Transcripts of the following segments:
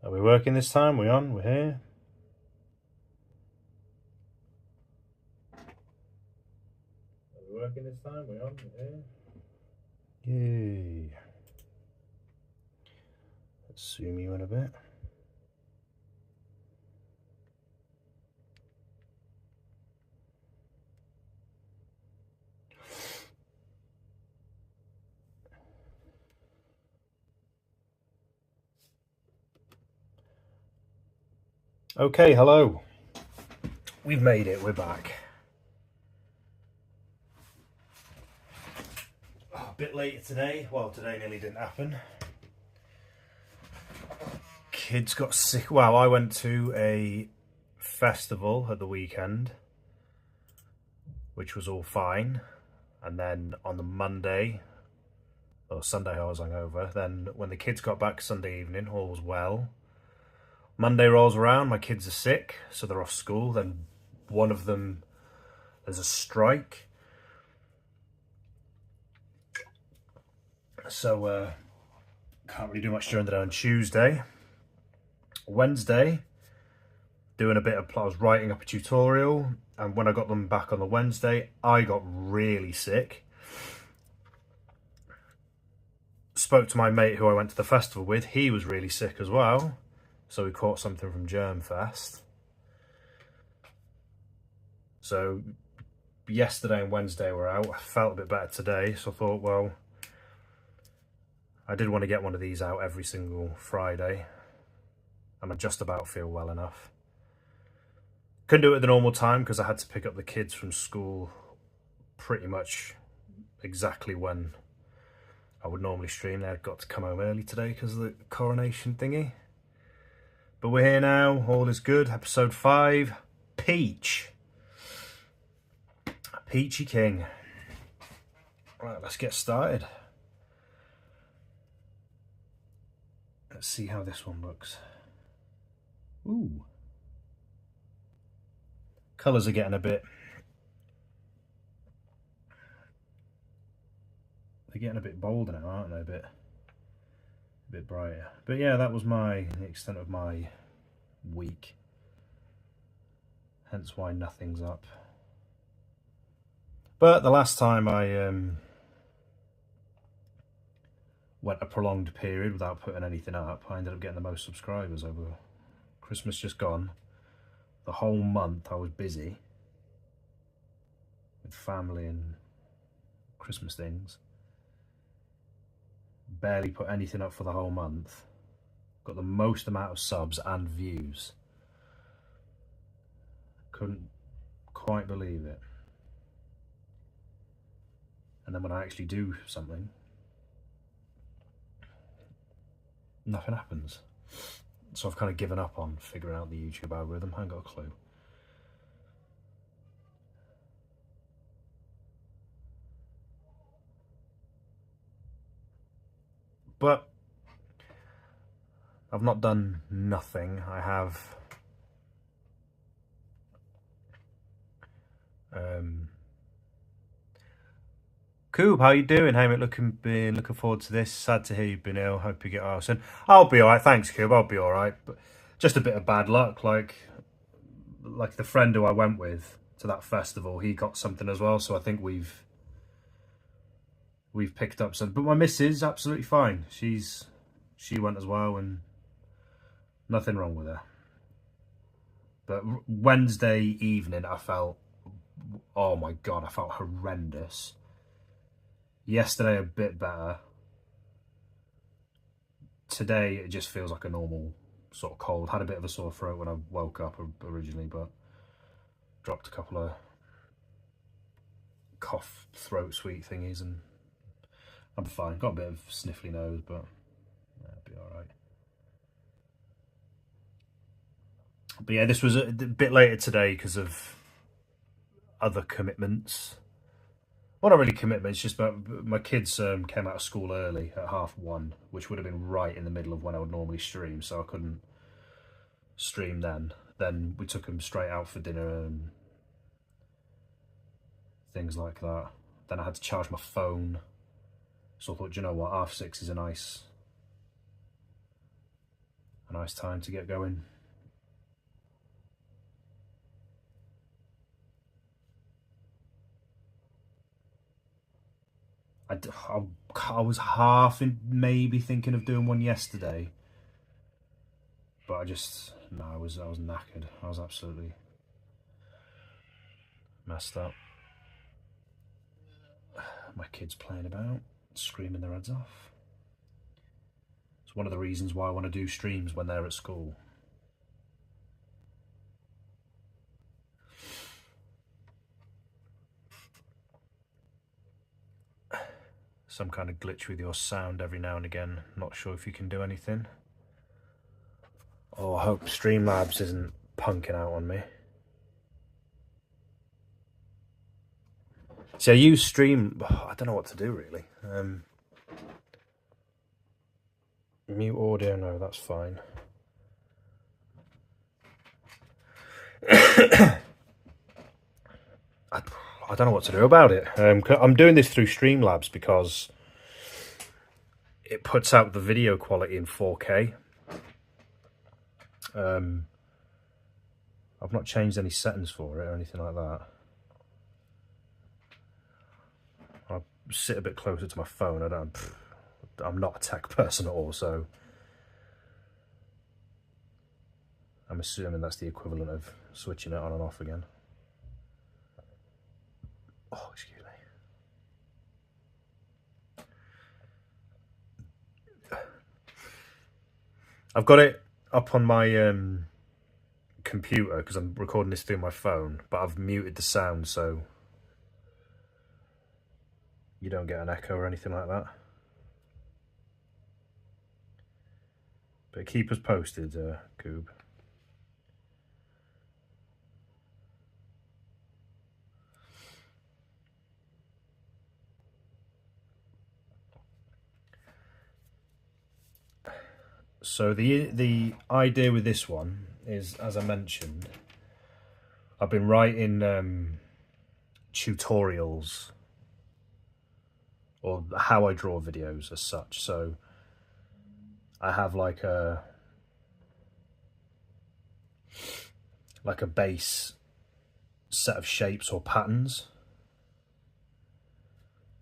Are we working this time? We're on? We're here? Are we working this time? We're on? We're here? Yay. Let's zoom you in a bit. Okay, hello. We've made it, we're back. A bit later today. Well, today nearly didn't happen. Kids got sick. Well, I went to a festival at the weekend, which was all fine. And then on the Monday, or Sunday I was hungover. Then when the kids got back Sunday evening, all was well. Monday rolls around, my kids are sick, so they're off school. Then one of them, there's a strike. So can't really do much during the day on Tuesday. Wednesday, doing a bit of, I was writing up a tutorial, and when I got them back on the Wednesday, I got really sick. Spoke to my mate who I went to the festival with, he was really sick as well. So we caught something from Germfest. So yesterday and Wednesday were out. I felt a bit better today, so I thought, well, I did want to get one of these out every single Friday, and I just about feel well enough. Couldn't do it at the normal time because I had to pick up the kids from school pretty much exactly when I would normally stream. They'd got to come home early today because of the coronation thingy. But we're here now, all is good. Episode 5, Peach. Peachy King. Right, let's get started. Let's see how this one looks. Ooh. Colours are getting a bit... They're getting a bit bolder now, aren't they? A bit brighter. But yeah, that was the extent of my week. Hence why nothing's up. But the last time I went a prolonged period without putting anything up, I ended up getting the most subscribers over Christmas just gone. The whole month I was busy with family and Christmas things. Barely put anything up for the whole month. Got the most amount of subs and views. Couldn't quite believe it. And then when I actually do something, nothing happens. So I've kind of given up on figuring out the YouTube algorithm. I haven't got a clue. But I've not done nothing. I have Coob, how you doing? How you looking forward to this? Sad to hear you've been ill. Hope you get well soon. I'll be alright, thanks Coob, I'll be alright. But just a bit of bad luck, like the friend who I went with to that festival, he got something as well, so I think we've picked up some. But my missus absolutely fine. She went as well, and nothing wrong with her. But Wednesday evening I felt, oh my god, I felt horrendous. Yesterday a bit better. Today it just feels like a normal sort of cold. Had a bit of a sore throat when I woke up originally, but dropped a couple of cough, throat sweet thingies, and I'm fine. Got a bit of sniffly nose, but yeah, it'll be alright. But yeah, this was a bit later today because of other commitments. Well, not really commitments, just about my kids came out of school early at 1:30, which would have been right in the middle of when I would normally stream, so I couldn't stream then. Then we took them straight out for dinner and things like that. Then I had to charge my phone, so I thought, you know what, 6:30 is a nice nice time to get going. I was maybe thinking of doing one yesterday, but I was knackered. I was absolutely messed up. My kids playing about, screaming their heads off. It's one of the reasons why I want to do streams when they're at school. Some kind of glitch with your sound every now and again. Not sure if you can do anything. Oh, I hope Streamlabs isn't punking out on me. See, I use I don't know what to do really. Mute audio, no, that's fine. I don't know what to do about it. I'm doing this through Streamlabs because it puts out the video quality in 4K. I've not changed any settings for it or anything like that. I'll sit a bit closer to my phone. I'm not a tech person at all, so I'm assuming that's the equivalent of switching it on and off again. Oh, excuse me. I've got it up on my computer because I'm recording this through my phone, but I've muted the sound so you don't get an echo or anything like that. But keep us posted, Coob. So the idea with this one is, as I mentioned, I've been writing tutorials or how I draw videos as such. So I have like a base set of shapes or patterns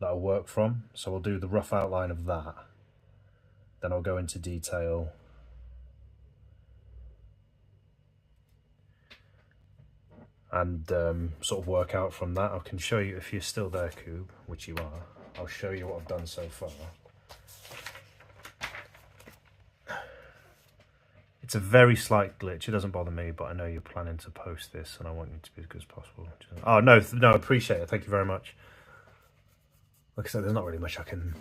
that I work from. So I'll do the rough outline of that. Then I'll go into detail and sort of work out from that. I can show you, if you're still there, Coob, which you are, I'll show you what I've done so far. It's a very slight glitch. It doesn't bother me, but I know you're planning to post this and I want you to be as good as possible. Oh, no, I appreciate it. Thank you very much. Like I said, there's not really much I can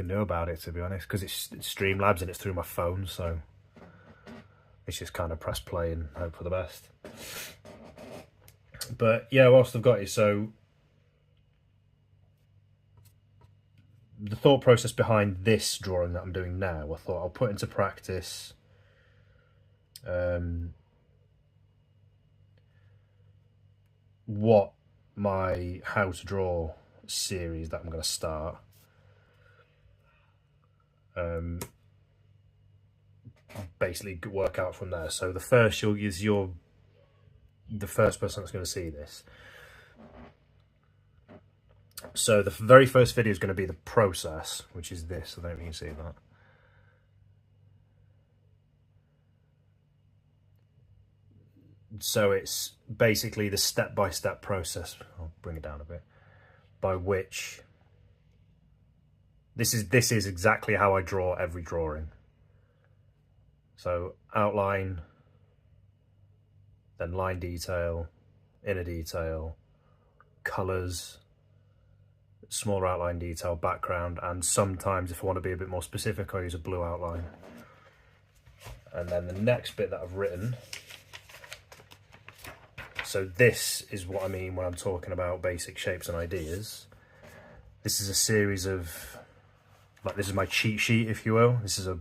do about it, to be honest, because it's Streamlabs and it's through my phone, so it's just kind of press play and hope for the best. But yeah, whilst I've got it, so the thought process behind this drawing that I'm doing now, I thought I'll put into practice what my how to draw series that I'm going to start basically work out from there. So the first you're the first person that's going to see this. So the very first video is going to be the process, which is this. I don't know if you can see that. So it's basically the step-by-step process. I'll bring it down a bit. By which this is exactly how I draw every drawing. So outline, then line detail, inner detail, colours, smaller outline detail, background, and sometimes if I want to be a bit more specific, I use a blue outline. And then the next bit that I've written, so this is what I mean when I'm talking about basic shapes and ideas. This is a series of, like, this is my cheat sheet, if you will. This is a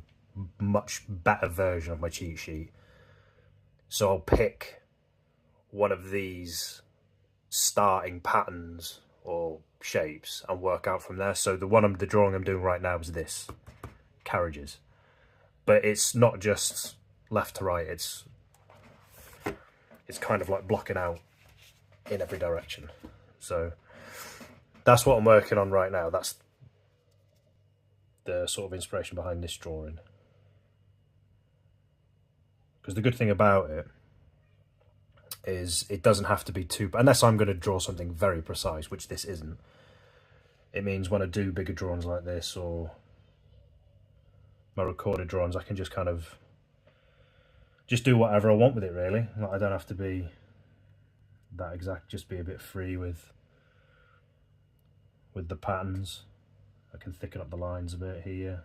much better version of my cheat sheet. So I'll pick one of these starting patterns or shapes and work out from there. So the drawing I'm doing right now is this, carriages. but it's not just left to right, it's kind of like blocking out in every direction. So that's what I'm working on right now. That's the sort of inspiration behind this drawing. Because the good thing about it is it doesn't have to be too, unless I'm going to draw something very precise, which this isn't. It means when I do bigger drawings like this, or my recorded drawings, I can just kind of just do whatever I want with it, really. Like, I don't have to be that exact, just be a bit free with the patterns. I can thicken up the lines a bit here.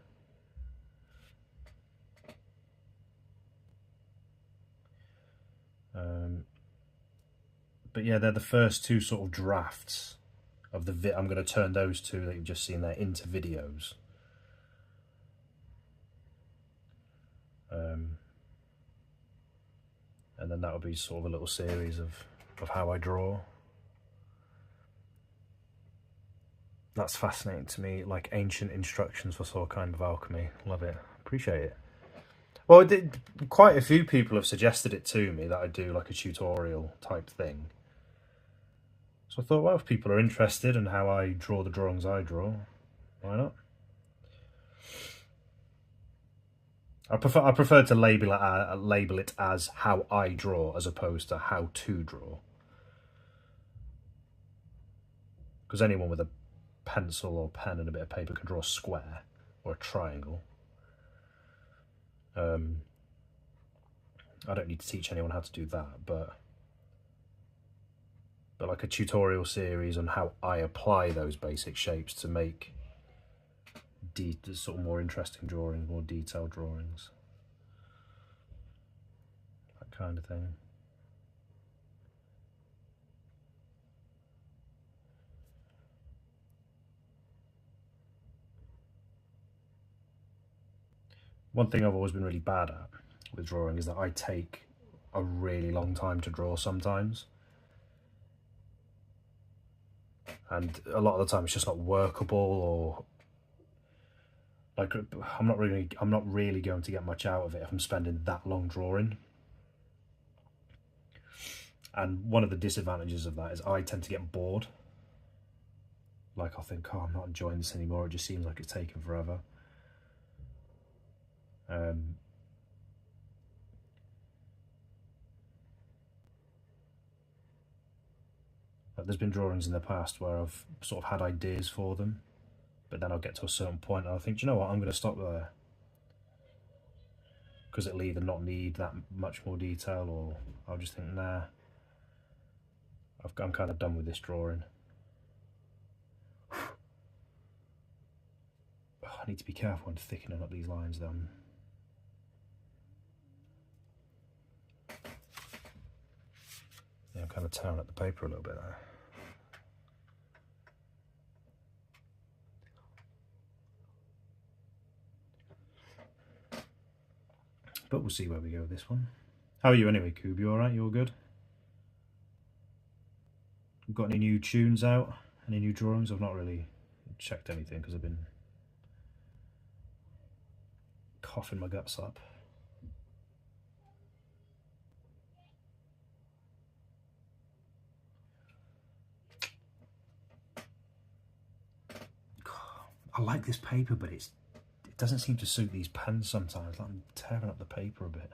But yeah, they're the first two sort of drafts of the I'm going to turn those two that you've just seen there into videos. And then that'll be sort of a little series of how I draw. That's fascinating to me, like ancient instructions for some kind of alchemy. Love it. Appreciate it. Well, quite a few people have suggested it to me that I do like a tutorial type thing. So I thought, well, if people are interested in how I draw the drawings I draw, why not? I prefer to label it as how I draw as opposed to how to draw. Because anyone with a pencil or pen and a bit of paper can draw a square or a triangle. I don't need to teach anyone how to do that, but like a tutorial series on how I apply those basic shapes to make sort of more interesting drawings, more detailed drawings, that kind of thing. One thing I've always been really bad at with drawing is that I take a really long time to draw sometimes. And a lot of the time it's just not workable, or like I'm not really going to get much out of it if I'm spending that long drawing. And one of the disadvantages of that is I tend to get bored. Like I'll think, oh, I'm not enjoying this anymore, it just seems like it's taking forever. But there's been drawings in the past where I've sort of had ideas for them, but then I'll get to a certain point and I'll think, do you know what, I'm going to stop there. Because it'll either not need that much more detail, or I'll just think, nah, I'm kind of done with this drawing. I need to be careful when thickening up these lines then. Yeah, I'm kind of tearing up the paper a little bit there. But we'll see where we go with this one. How are you anyway, Coob? You alright? You all good? Got any new tunes out? Any new drawings? I've not really checked anything because I've been coughing my guts up. I like this paper, but it doesn't seem to suit these pens sometimes. Like I'm tearing up the paper a bit.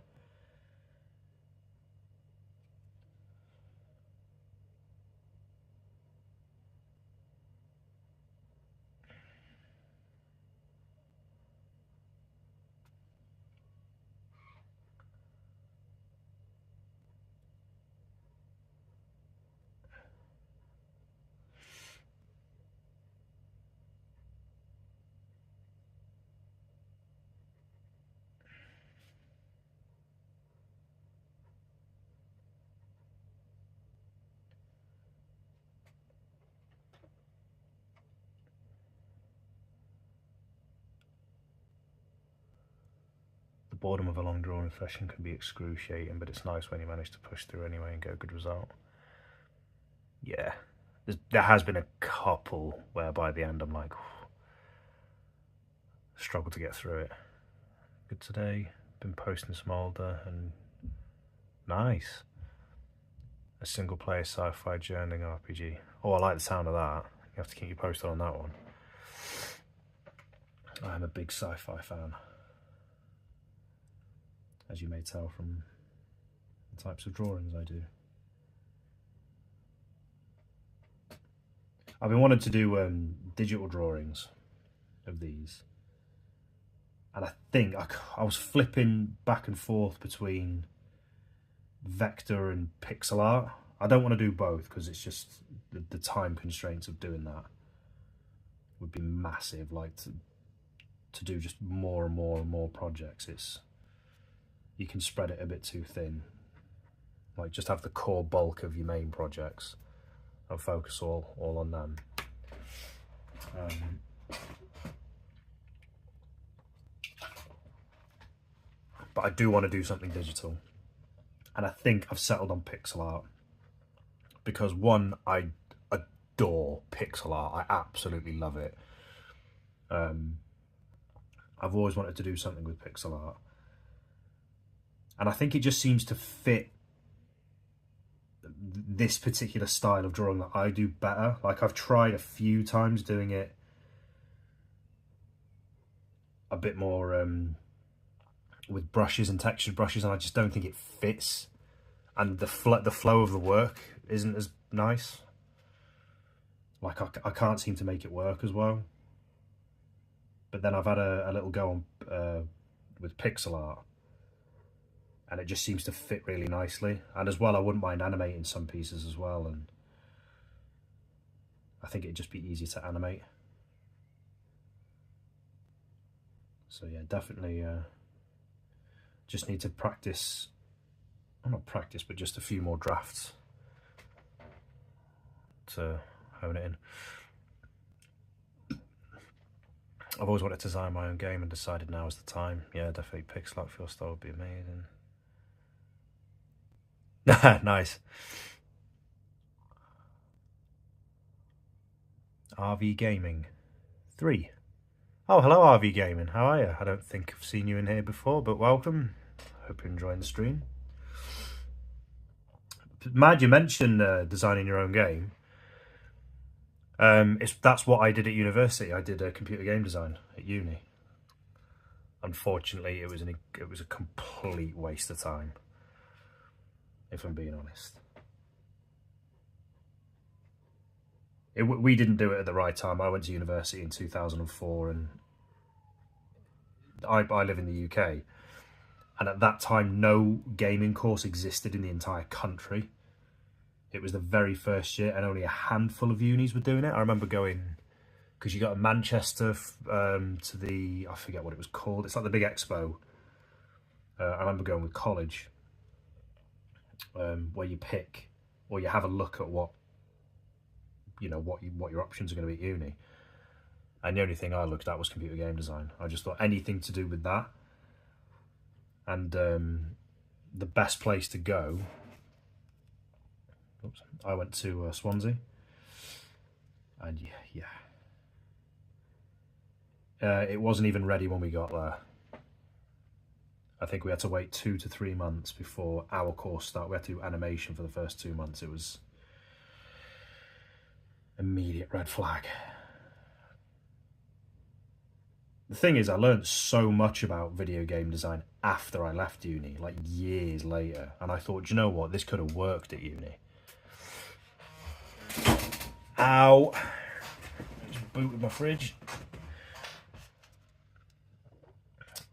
Boredom of a long drawing session can be excruciating, but it's nice when you manage to push through anyway and get a good result. Yeah, there has been a couple where by the end I'm like, struggle to get through it. Good today. Been posting some older and nice. A single player sci-fi journaling RPG. Oh, I like the sound of that. You have to keep you posted on that one. I'm a big sci-fi fan, as you may tell from the types of drawings I do. I've been wanting to do digital drawings of these, and I think I was flipping back and forth between vector and pixel art. I don't want to do both because it's just the time constraints of doing that would be massive. Like to do just more and more and more projects, you can spread it a bit too thin. Like just have the core bulk of your main projects and focus all on them. But I do want to do something digital, and I think I've settled on pixel art because one, I adore pixel art. I absolutely love it. I've always wanted to do something with pixel art, and I think it just seems to fit this particular style of drawing that I do better. Like I've tried a few times doing it a bit more with brushes and textured brushes, and I just don't think it fits, and the flow of the work isn't as nice. Like I can't seem to make it work as well. But then I've had a little go on with pixel art, and it just seems to fit really nicely. And as well, I wouldn't mind animating some pieces as well, and I think it'd just be easy to animate. So yeah, definitely just need to practice, well, not practice, but just a few more drafts to hone it in. I've always wanted to design my own game and decided now is the time. Yeah, definitely pixel art for your style would be amazing. Nice. RV Gaming 3. Oh, hello RV Gaming, how are you? I don't think I've seen you in here before, but welcome. Hope you're enjoying the stream. Mad you mentioned designing your own game. That's what I did at university. I did computer game design at uni. Unfortunately, it was a complete waste of time, if I'm being honest. We didn't do it at the right time. I went to university in 2004, and I live in the UK, and at that time no gaming course existed in the entire country. It was the very first year, and only a handful of unis were doing it. I remember going, because you got to Manchester to the, I forget what it was called, it's like the big expo. I remember going with college, where you pick, or you have a look at what your options are going to be at uni. And the only thing I looked at was computer game design. I just thought anything to do with that. And the best place to go, I went to Swansea. And it wasn't even ready when we got there. I think we had to wait 2 to 3 months before our course started. We had to do animation for the first 2 months. It was immediate red flag. The thing is, I learned so much about video game design after I left uni, like years later, and I thought, you know what, this could have worked at uni. Ow! Just booted my fridge.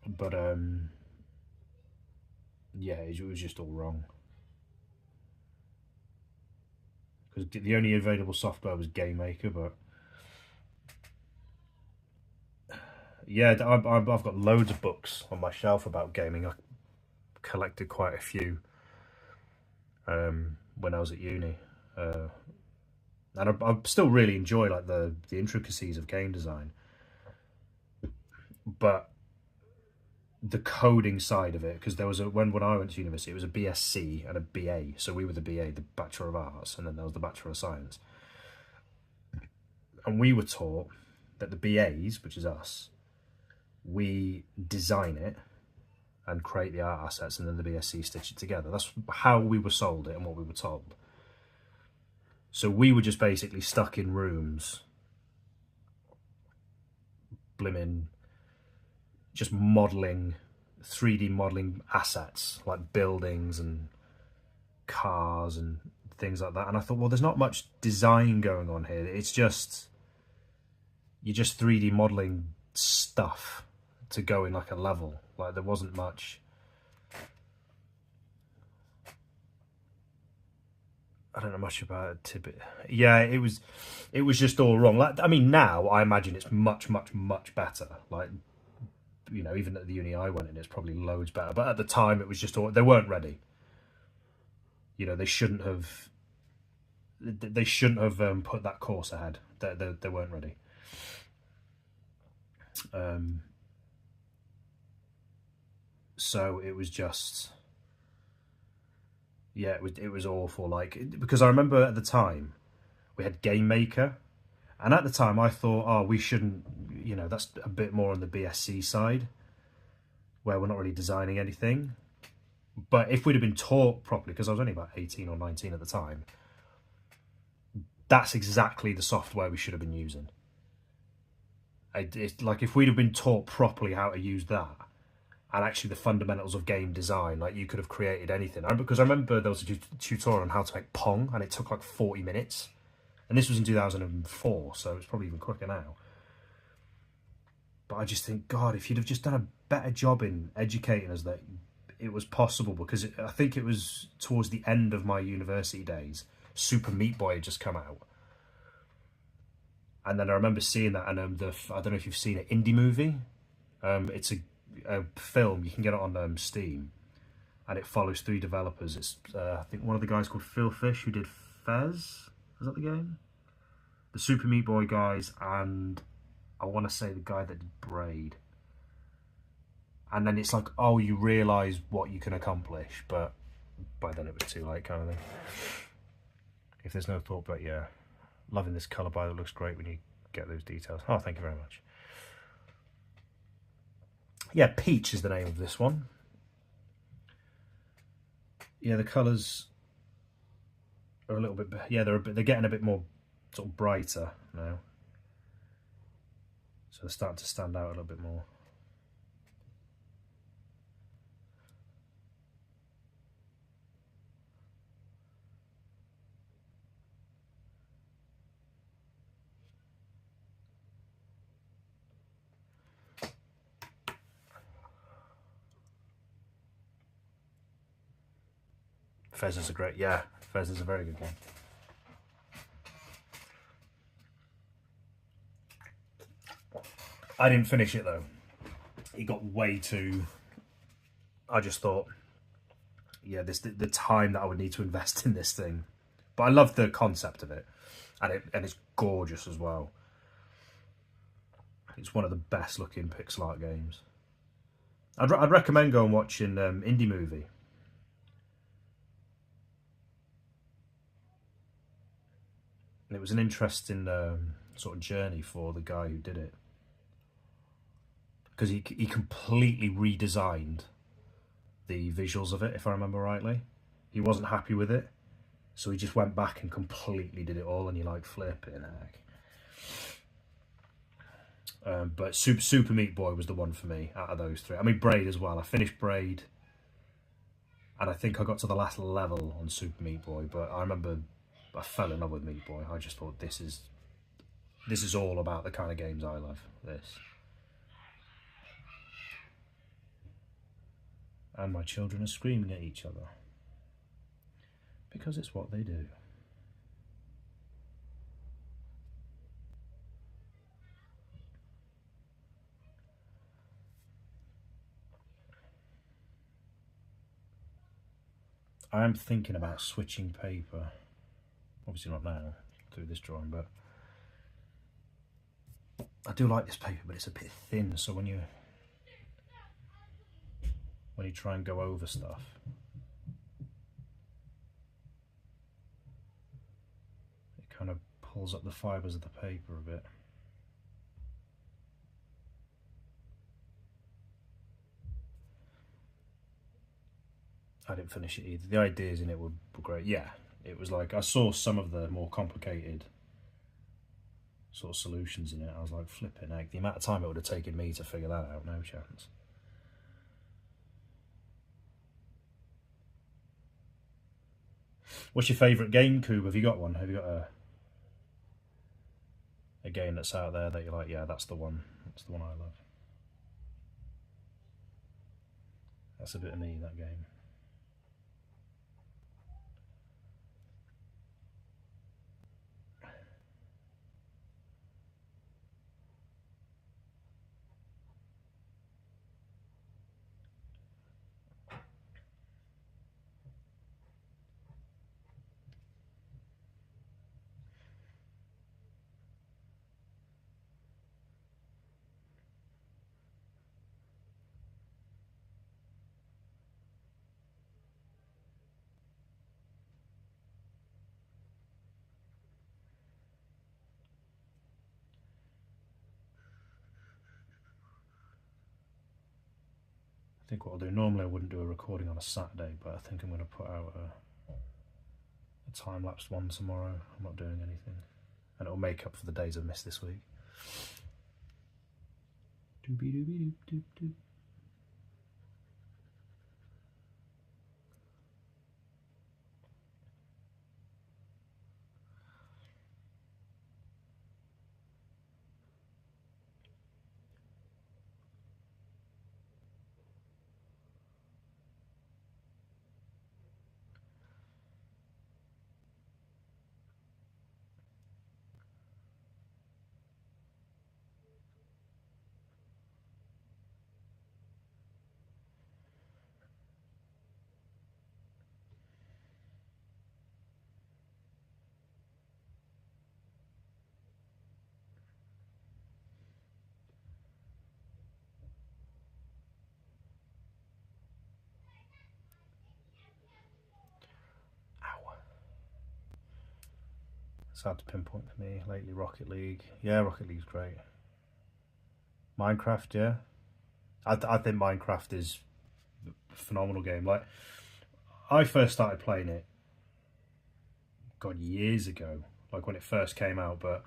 But yeah, it was just all wrong. Because the only available software was Game Maker, but yeah, I've got loads of books on my shelf about gaming. I collected quite a few when I was at uni, and I still really enjoy like the intricacies of game design, but the coding side of it, because there was when I went to university, it was a BSc and a BA. So we were the BA, the Bachelor of Arts, and then there was the Bachelor of Science. And we were taught that the BAs, which is us, we design it, and create the art assets, and then the BSC stitch it together. That's how we were sold it and what we were told. So we were just basically stuck in rooms, blimmin', just modelling, 3D modelling assets, like buildings and cars and things like that. And I thought, well, there's not much design going on here. It's just, you're just 3D modelling stuff to go in like a level. Like, there wasn't much. I don't know much about it. Tibbet. Yeah, it was just all wrong. Like, I mean, now I imagine it's much better. Like, you know, even at the uni I went in, it's probably loads better. But at the time, it was just all, they weren't ready. You know, they shouldn't have. They shouldn't have put that course ahead. They weren't ready. So it was just, yeah, it was awful. Like, because I remember at the time we had Game Maker, and at the time I thought, oh, we shouldn't, you know, that's a bit more on the BSC side, where we're not really designing anything. But if we'd have been taught properly, because I was only about 18 or 19 at the time, that's exactly the software we should have been using. It's like, if we'd have been taught properly how to use that, and actually the fundamentals of game design, like, you could have created anything. Because I remember there was a tutorial on how to make Pong, and it took like 40 minutes. And this was in 2004, so it's probably even quicker now. But I just think, God, if you'd have just done a better job in educating us that it was possible, because I think it was towards the end of my university days, Super Meat Boy had just come out. And then I remember seeing that, and I don't know if you've seen it, Indie Movie. It's a film, you can get it on Steam, and it follows 3 developers. It's I think one of the guys called Phil Fish, who did Fez. Is that the game? The Super Meat Boy guys, and I want to say the guy that did Braid. And then it's like, oh, you realise what you can accomplish, but by then it was too late, kind of thing. If there's no thought, but yeah, loving this colour, by the way, looks great when you get those details. Oh, thank you very much. Yeah, Peach is the name of this one. Yeah, the colours are a little bit, yeah, they're getting a bit more sort of brighter now. So they're starting to stand out a little bit more. Fez is a great, yeah, Fez is a very good game. I didn't finish it though. It got way too, I just thought, yeah, the time that I would need to invest in this thing. But I love the concept of it, and it's gorgeous as well. It's one of the best looking pixel art games. I'd recommend going and watching Indie Movie. It was an interesting sort of journey for the guy who did it, because he completely redesigned the visuals of it, if I remember rightly. He wasn't happy with it, so he just went back and completely did it all, and you're like, flipping heck. But Super Meat Boy was the one for me out of those 3. I mean, Braid as well. I finished Braid, and I think I got to the last level on Super Meat Boy, but I remember I fell in love with Meat Boy. I just thought, this is all about the kind of games I love. This. And my children are screaming at each other, because it's what they do. I am thinking about switching paper. Obviously not now, through this drawing, but I do like this paper, but it's a bit thin, so when you try and go over stuff, it kind of pulls up the fibres of the paper a bit. I didn't finish it either. The ideas in it were great. Yeah, it was like, I saw some of the more complicated sort of solutions in it. I was like, flipping heck, the amount of time it would have taken me to figure that out, no chance. What's your favourite game, Coob? Have you got one? Have you got a game that's out there that you're like, yeah, that's the one. That's the one I love. That's a bit of me, that game. I think what I'll do, normally I wouldn't do a recording on a Saturday, but I think I'm going to put out a time-lapsed one tomorrow. I'm not doing anything. And it'll make up for the days I've missed this week. Doobie-doobie-doop-doop-doop. It's hard to pinpoint for me lately. Rocket League. Yeah, Rocket League's great. Minecraft, yeah. I think Minecraft is a phenomenal game. Like, I first started playing it, God, years ago, like when it first came out, but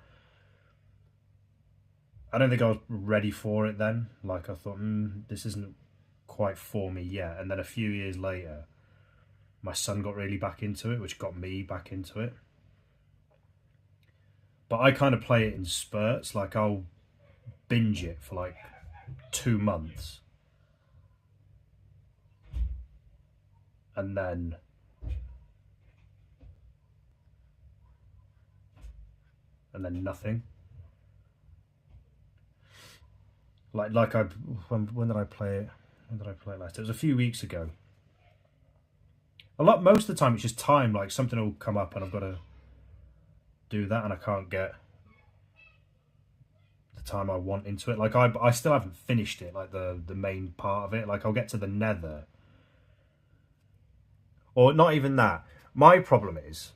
I don't think I was ready for it then. Like, I thought, this isn't quite for me yet. And then a few years later, my son got really back into it, which got me back into it. But I kind of play it in spurts. Like, I'll binge it for like 2 months. And then nothing. Like when did I play it? When did I play it last? It was a few weeks ago. Most of the time it's just time. Like, something will come up and I've got to do that, and I can't get the time I want into it. Like, I still haven't finished it, like the main part of it. Like, I'll get to the nether, or not even that. My problem is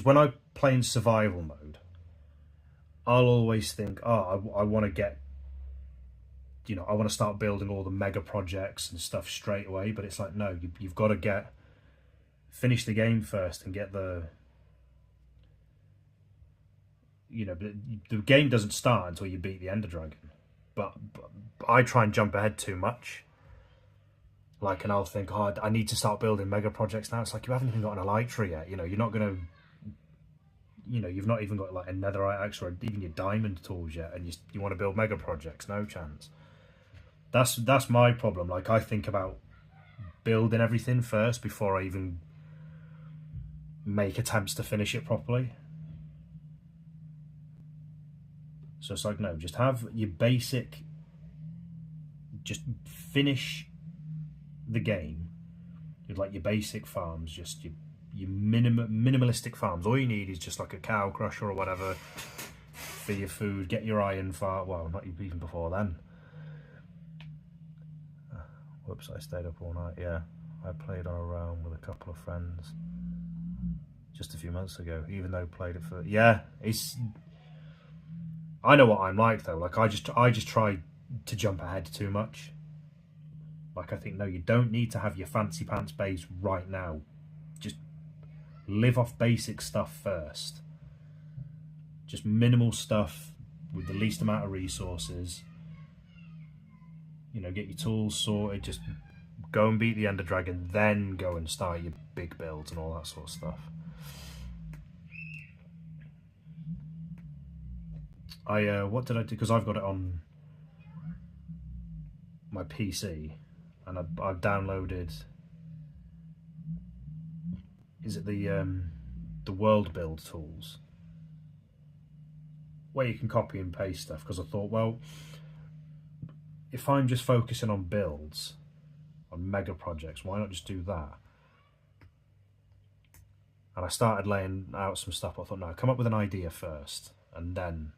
when I play in survival mode, I'll always think, oh, I want to get, I want to start building all the mega projects and stuff straight away. But it's like, no, you've got to finish the game first and get the, the game doesn't start until you beat the Ender Dragon. But I try and jump ahead too much. Like, and I'll think, oh, I need to start building mega projects now. It's like, you haven't even got an elytra yet. You're not going to, you've not even got like a netherite axe or even your diamond tools yet, and you want to build mega projects. No chance. That's my problem. Like, I think about building everything first before I even make attempts to finish it properly. So it's like, no, just have your basic, just finish the game with like your basic farms, just your minimalistic farms. All you need is just like a cow crusher or whatever for your food. Get your iron farm. Well, not even before then. Whoops, I stayed up all night. Yeah, I played on a round with a couple of friends just a few months ago, even though I played it for, yeah, I know what I'm like though. Like, I just try to jump ahead too much. Like, I think, no, you don't need to have your fancy pants base right now. Just live off basic stuff first. Just minimal stuff with the least amount of resources. You know, get your tools sorted, just go and beat the Ender Dragon, then go and start your big builds and all that sort of stuff. What did I do? Because I've got it on my PC, and I've downloaded. Is it the world build tools, where you can copy and paste stuff? Because I thought, well, if I'm just focusing on builds, on mega projects, why not just do that? And I started laying out some stuff. I thought, no, come up with an idea first, and then,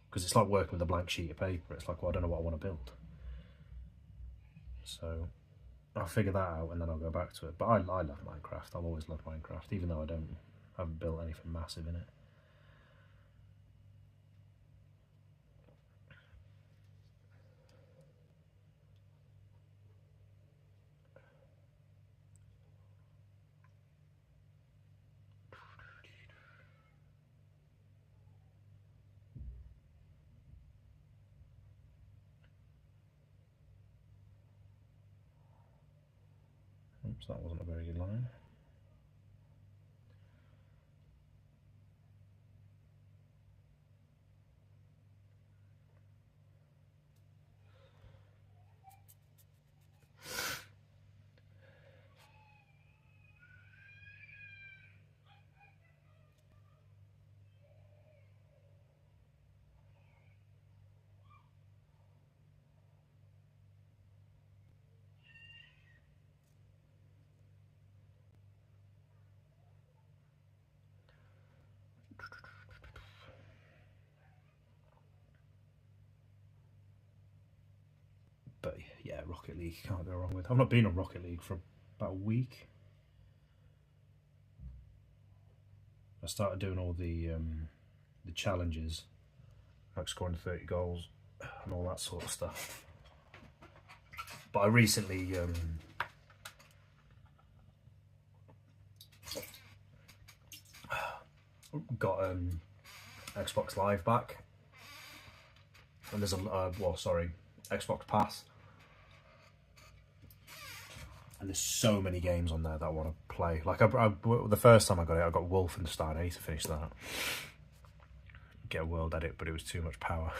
because it's like working with a blank sheet of paper. It's like, well, I don't know what I want to build. So I'll figure that out, and then I'll go back to it. But I love Minecraft. I've always loved Minecraft, even though I haven't built anything massive in it. Oops, that wasn't a very good line. But yeah, Rocket League, can't go wrong with. I've not been on Rocket League for about a week. I started doing all the challenges, like scoring 30 goals and all that sort of stuff. But I recently got Xbox Live back, and there's Xbox Pass, and there's so many games on there that I want to play. Like the first time I got it, I got Wolfenstein. I need to finish that, get a world edit, but it was too much power.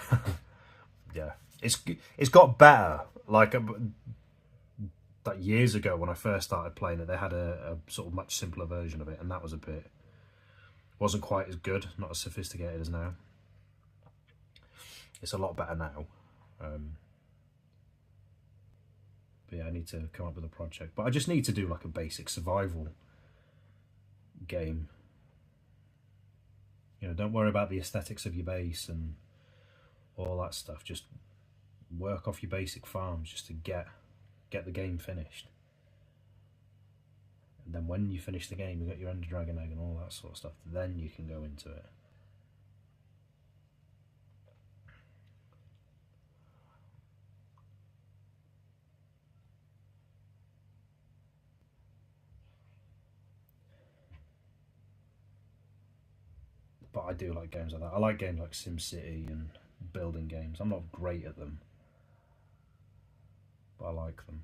Yeah, it's got better. Like that years ago when I first started playing it, they had a sort of much simpler version of it, and that was wasn't quite as good, not as sophisticated as now. It's a lot better now. But yeah, I need to come up with a project. But I just need to do like a basic survival game. You know, don't worry about the aesthetics of your base and all that stuff. Just work off your basic farms just to get the game finished. And then when you finish the game, you got your Ender Dragon egg and all that sort of stuff. Then you can go into it. But I do like games like that. I like games like SimCity and building games. I'm not great at them, but I like them.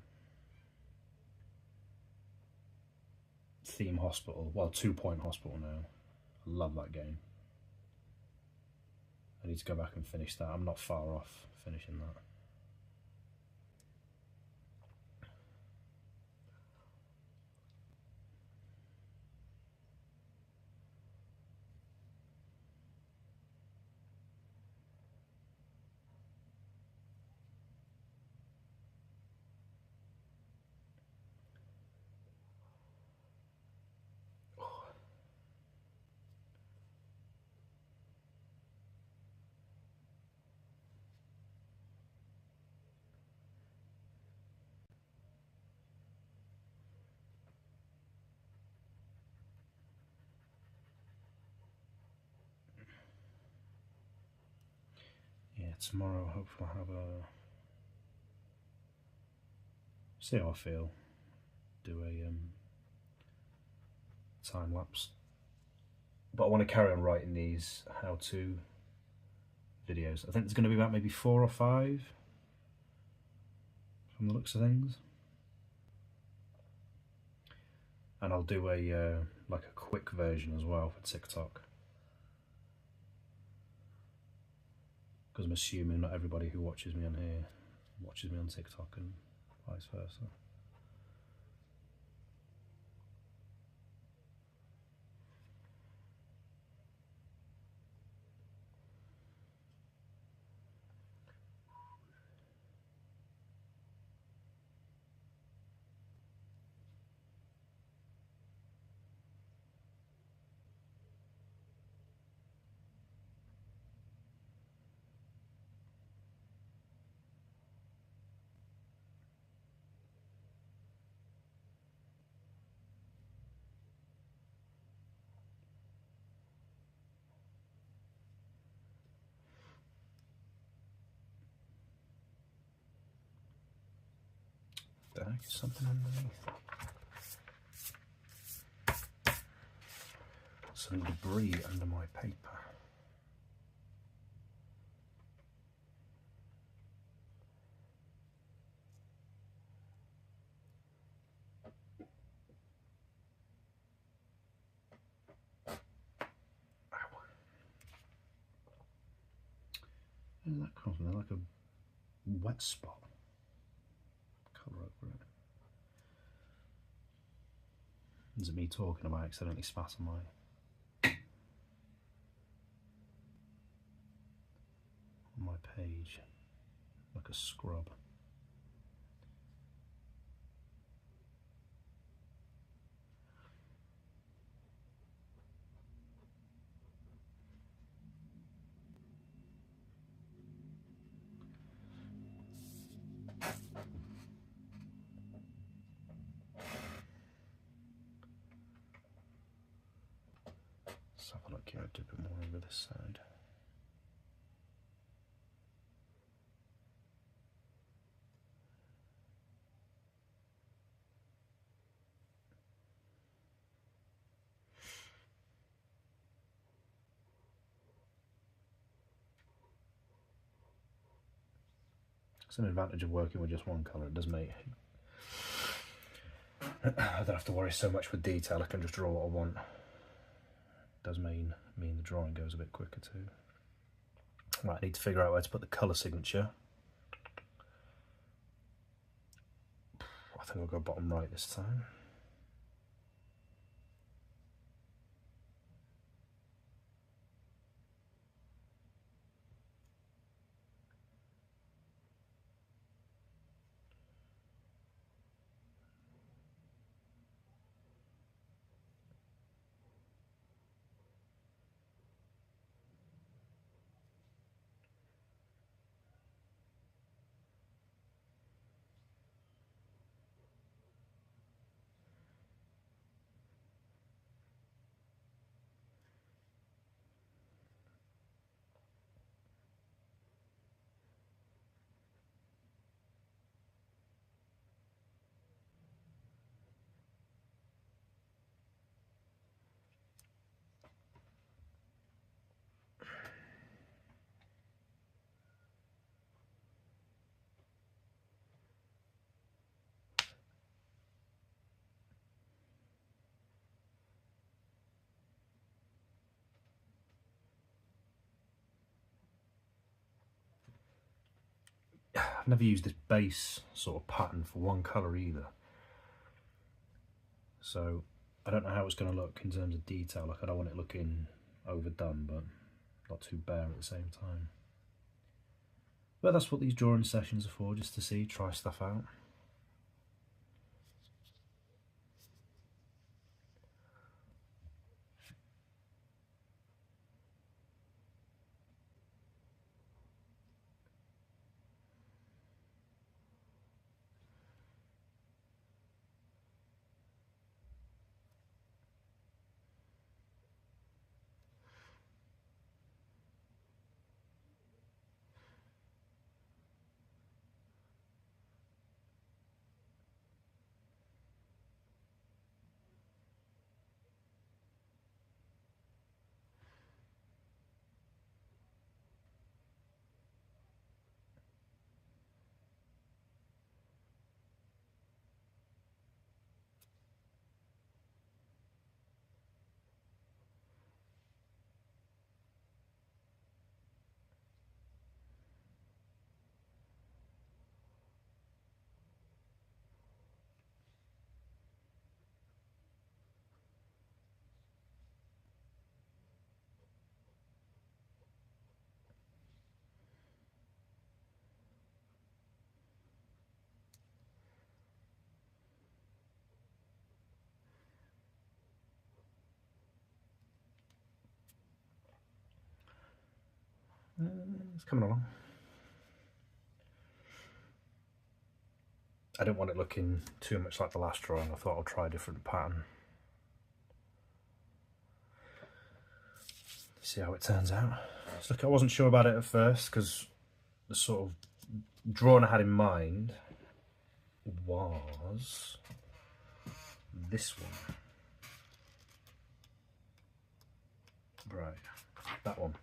Theme Hospital, well, 2 Point Hospital now. I love that game. I need to go back and finish that. I'm not far off finishing that. Yeah, tomorrow hopefully I'll have See how I feel. Do a time lapse. But I want to carry on writing these how-to videos. I think there's going to be about maybe 4 or 5 from the looks of things. And I'll do a like a quick version as well for TikTok, because I'm assuming not everybody who watches me on here watches me on TikTok, and vice versa. The heck is something underneath? Some debris under my paper. Where did that come from? There's like a wet spot. Colour over it. Is it me talking? Am I accidentally spat on my page like a scrub? Let's have a look here. Do a bit more over this side. It's an advantage of working with just one colour. It does make I don't have to worry so much with detail. I can just draw what I want. It does mean the drawing goes a bit quicker too. Right, I need to figure out where to put the colour signature. I think I'll go bottom right this time. I've never used this base sort of pattern for one colour either, so I don't know how it's going to look in terms of detail. Like, I don't want it looking overdone but not too bare at the same time. But that's what these drawing sessions are for, just to see, try stuff out. It's coming along. I didn't want it looking too much like the last drawing. I thought I'll try a different pattern. See how it turns out. So look, I wasn't sure about it at first because the sort of drawing I had in mind was this one. Right, that one.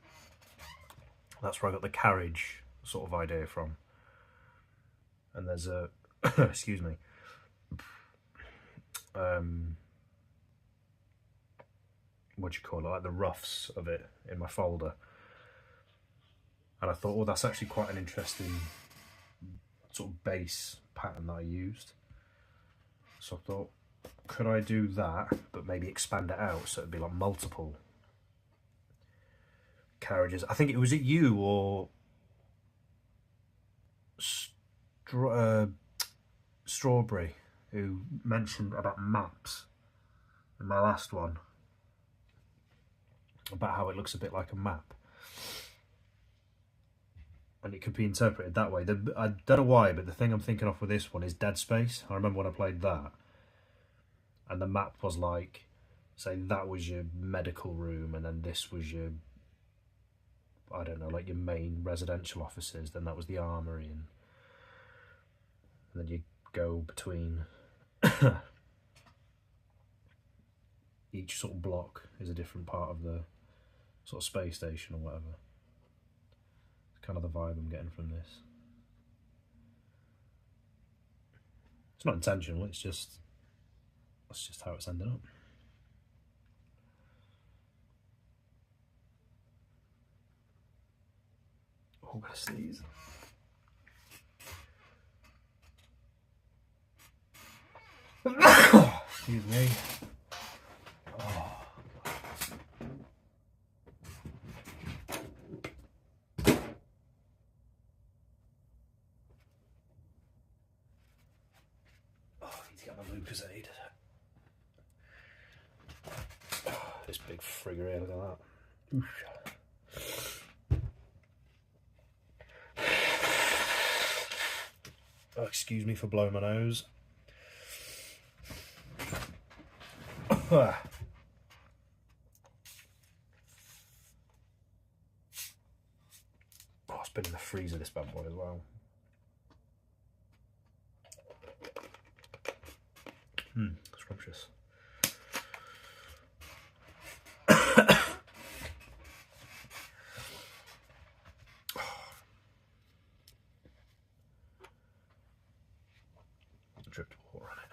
That's where I got the carriage sort of idea from. And there's a, excuse me, what do you call it, like the roughs of it in my folder. And I thought, oh, that's actually quite an interesting sort of base pattern that I used. So I thought, could I do that, but maybe expand it out so it'd be like multiple carriages. I think it was it you or Strawberry who mentioned about maps in my last one, about how it looks a bit like a map and it could be interpreted that way. I don't know why, but the thing I'm thinking of with this one is Dead Space. I remember when I played that and the map was like, say that was your medical room and then this was your, I don't know, like your main residential offices, then that was the armory, and then you go between each sort of block is a different part of the sort of space station or whatever. It's kind of the vibe I'm getting from this. It's not intentional, it's just, that's just how it's ended up. Oh, I'm gonna sneeze. Excuse me. Oh. I need to get my Lucozade. Oh, this big frigger here, look at that. Oof. Oh, excuse me for blowing my nose. Oh, it's been in the freezer, this bad boy, as well. Scrumptious. Dripped water on it.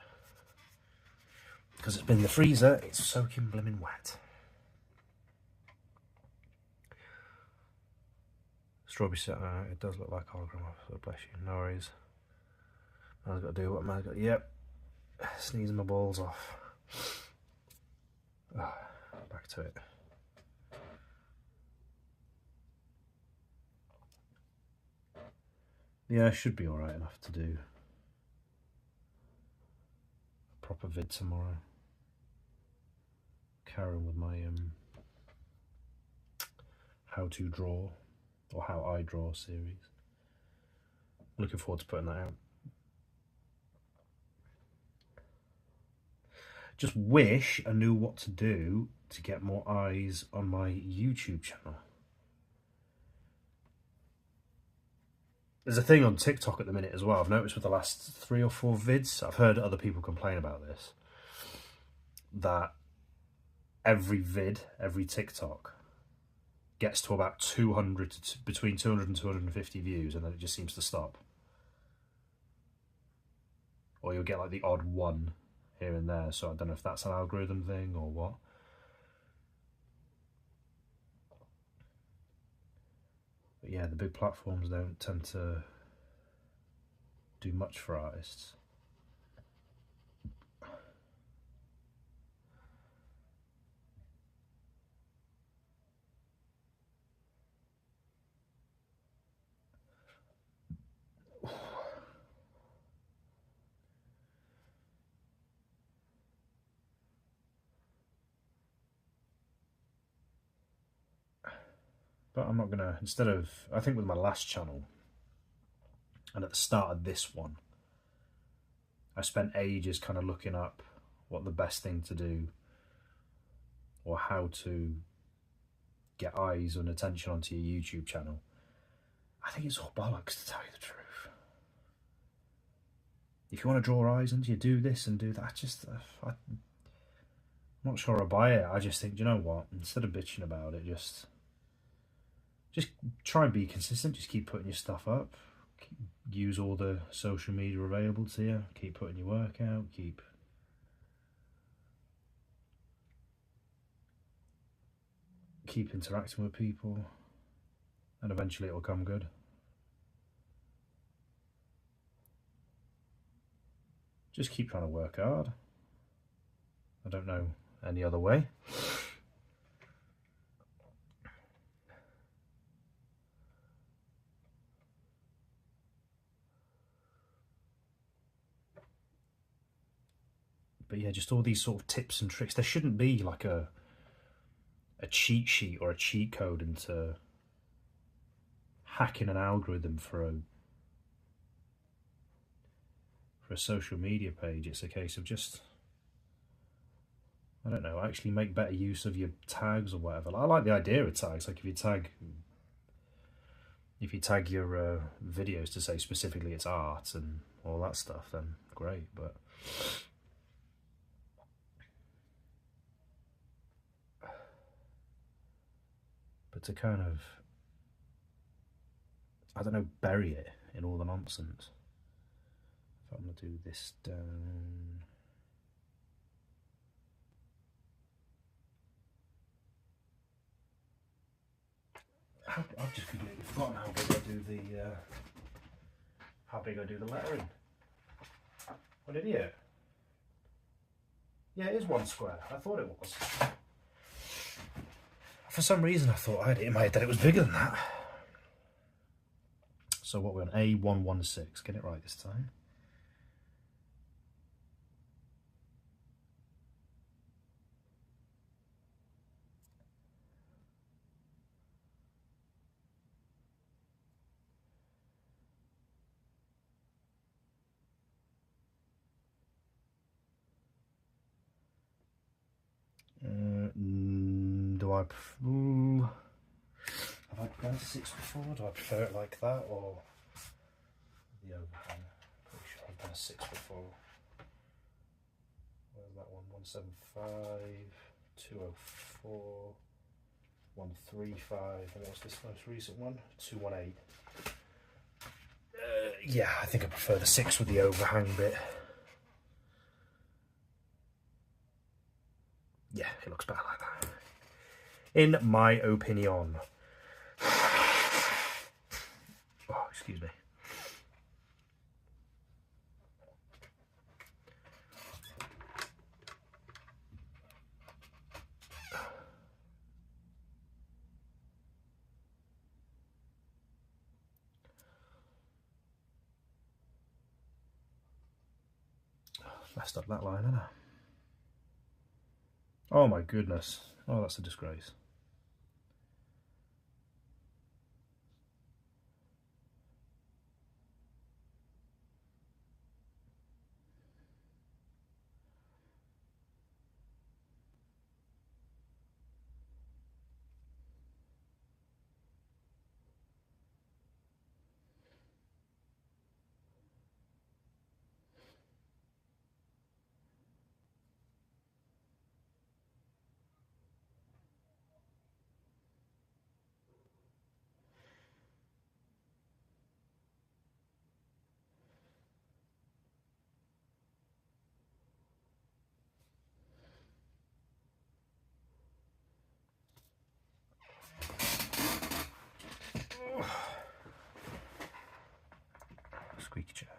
Because it's been in the freezer, it's soaking blimmin' wet. Strawberry set, it does look like hologram, so bless you, no worries. Man's got to do what man's got. Yep, sneezing my balls off. Oh, back to it. Yeah, I should be alright enough to do a proper vid tomorrow. Carrying with my how to draw or how I draw series. Looking forward to putting that out. Just wish I knew what to do to get more eyes on my YouTube channel. There's a thing on TikTok at the minute as well. I've noticed with the last 3 or 4 vids, I've heard other people complain about this, that every vid, every TikTok gets to about 200 to between 200 and 250 views, and then it just seems to stop. Or you'll get like the odd one here and there, so I don't know if that's an algorithm thing or what. But yeah, the big platforms don't tend to do much for artists. But I'm not gonna, instead of, I think with my last channel and at the start of this one, I spent ages kind of looking up what the best thing to do or how to get eyes and attention onto your YouTube channel. I think it's all bollocks, to tell you the truth. If you want to draw eyes into you, do this and do that. I'm not sure I buy it. I just think, you know what? Instead of bitching about it, just try and be consistent. Just keep putting your stuff up. Use all the social media available to you. Keep putting your work out. Keep interacting with people, and eventually it'll come good. Just keep trying to work hard. I don't know any other way. But yeah, just all these sort of tips and tricks. There shouldn't be like a cheat sheet or a cheat code into hacking an algorithm for a social media page. It's a case of just, I don't know, actually make better use of your tags or whatever. I like the idea of tags. Like if you tag your videos to say specifically it's art and all that stuff, then great. But to kind of, I don't know, bury it in all the nonsense. If I'm going to do this down. I've just completely forgotten how big I do the lettering. What an idiot. Yeah, it is 1 square. I thought it was. For some reason I thought I had it in my head that it was bigger than that. So what we're on, A116. Get it right this time. Have I done 6 before? Do I prefer it like that or the overhang? Pretty sure I've done a 6 before. Where's that one? 175, 204, 135, and what's this most recent one? 218. Yeah, I think I prefer the 6 with the overhang bit. Yeah, it looks better like that, in my opinion. Oh, excuse me. Messed up that line, haven't I? Oh my goodness. Oh, that's a disgrace. Squeaky chair.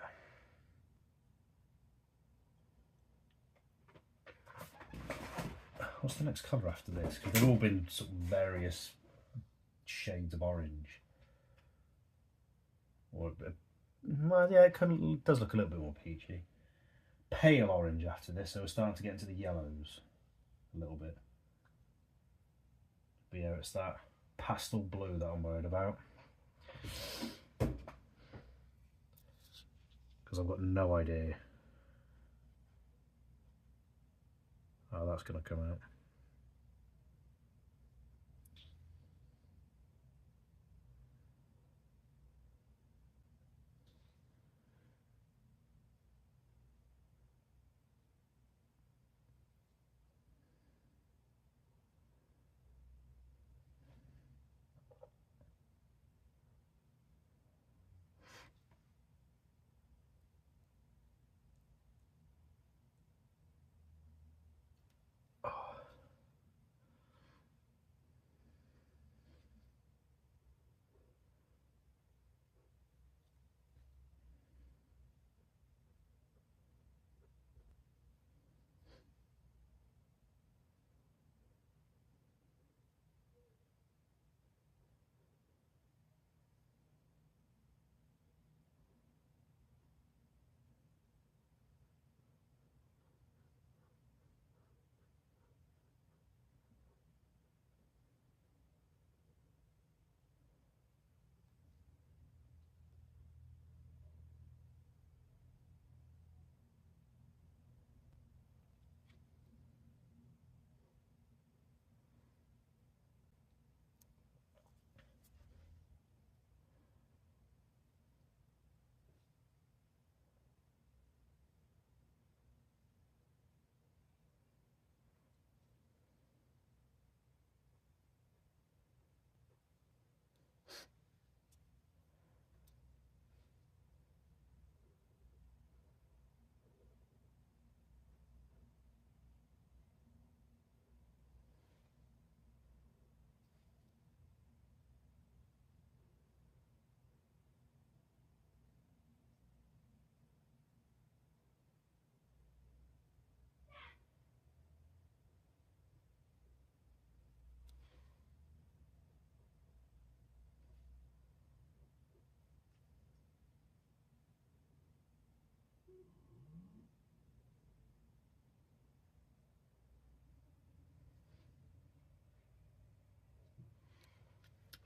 What's the next colour after this? Because they've all been sort of various shades of orange. Or, well, yeah, it does look a little bit more peachy. Pale orange after this, so we're starting to get into the yellows a little bit. But yeah, it's that pastel blue that I'm worried about. Because I've got no idea how that's going to come out.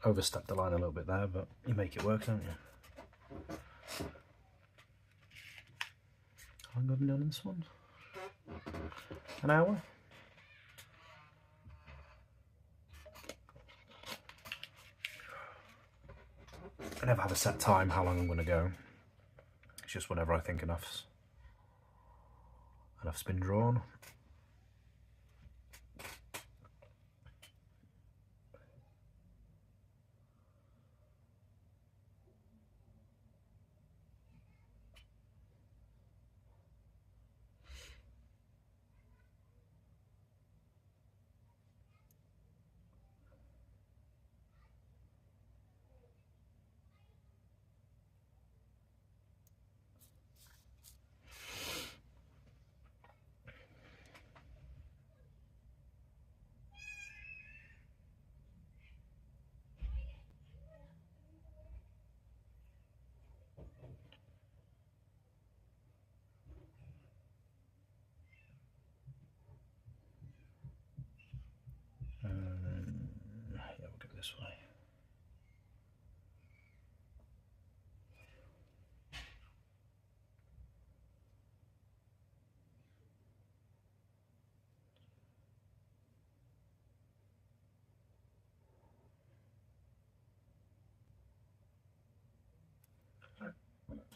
Overstepped the line a little bit there, but you make it work, don't you? How long have I been doing this one? An hour? I never have a set time how long I'm going to go. It's just whenever I think enough's been drawn. Yeah, we'll go this way.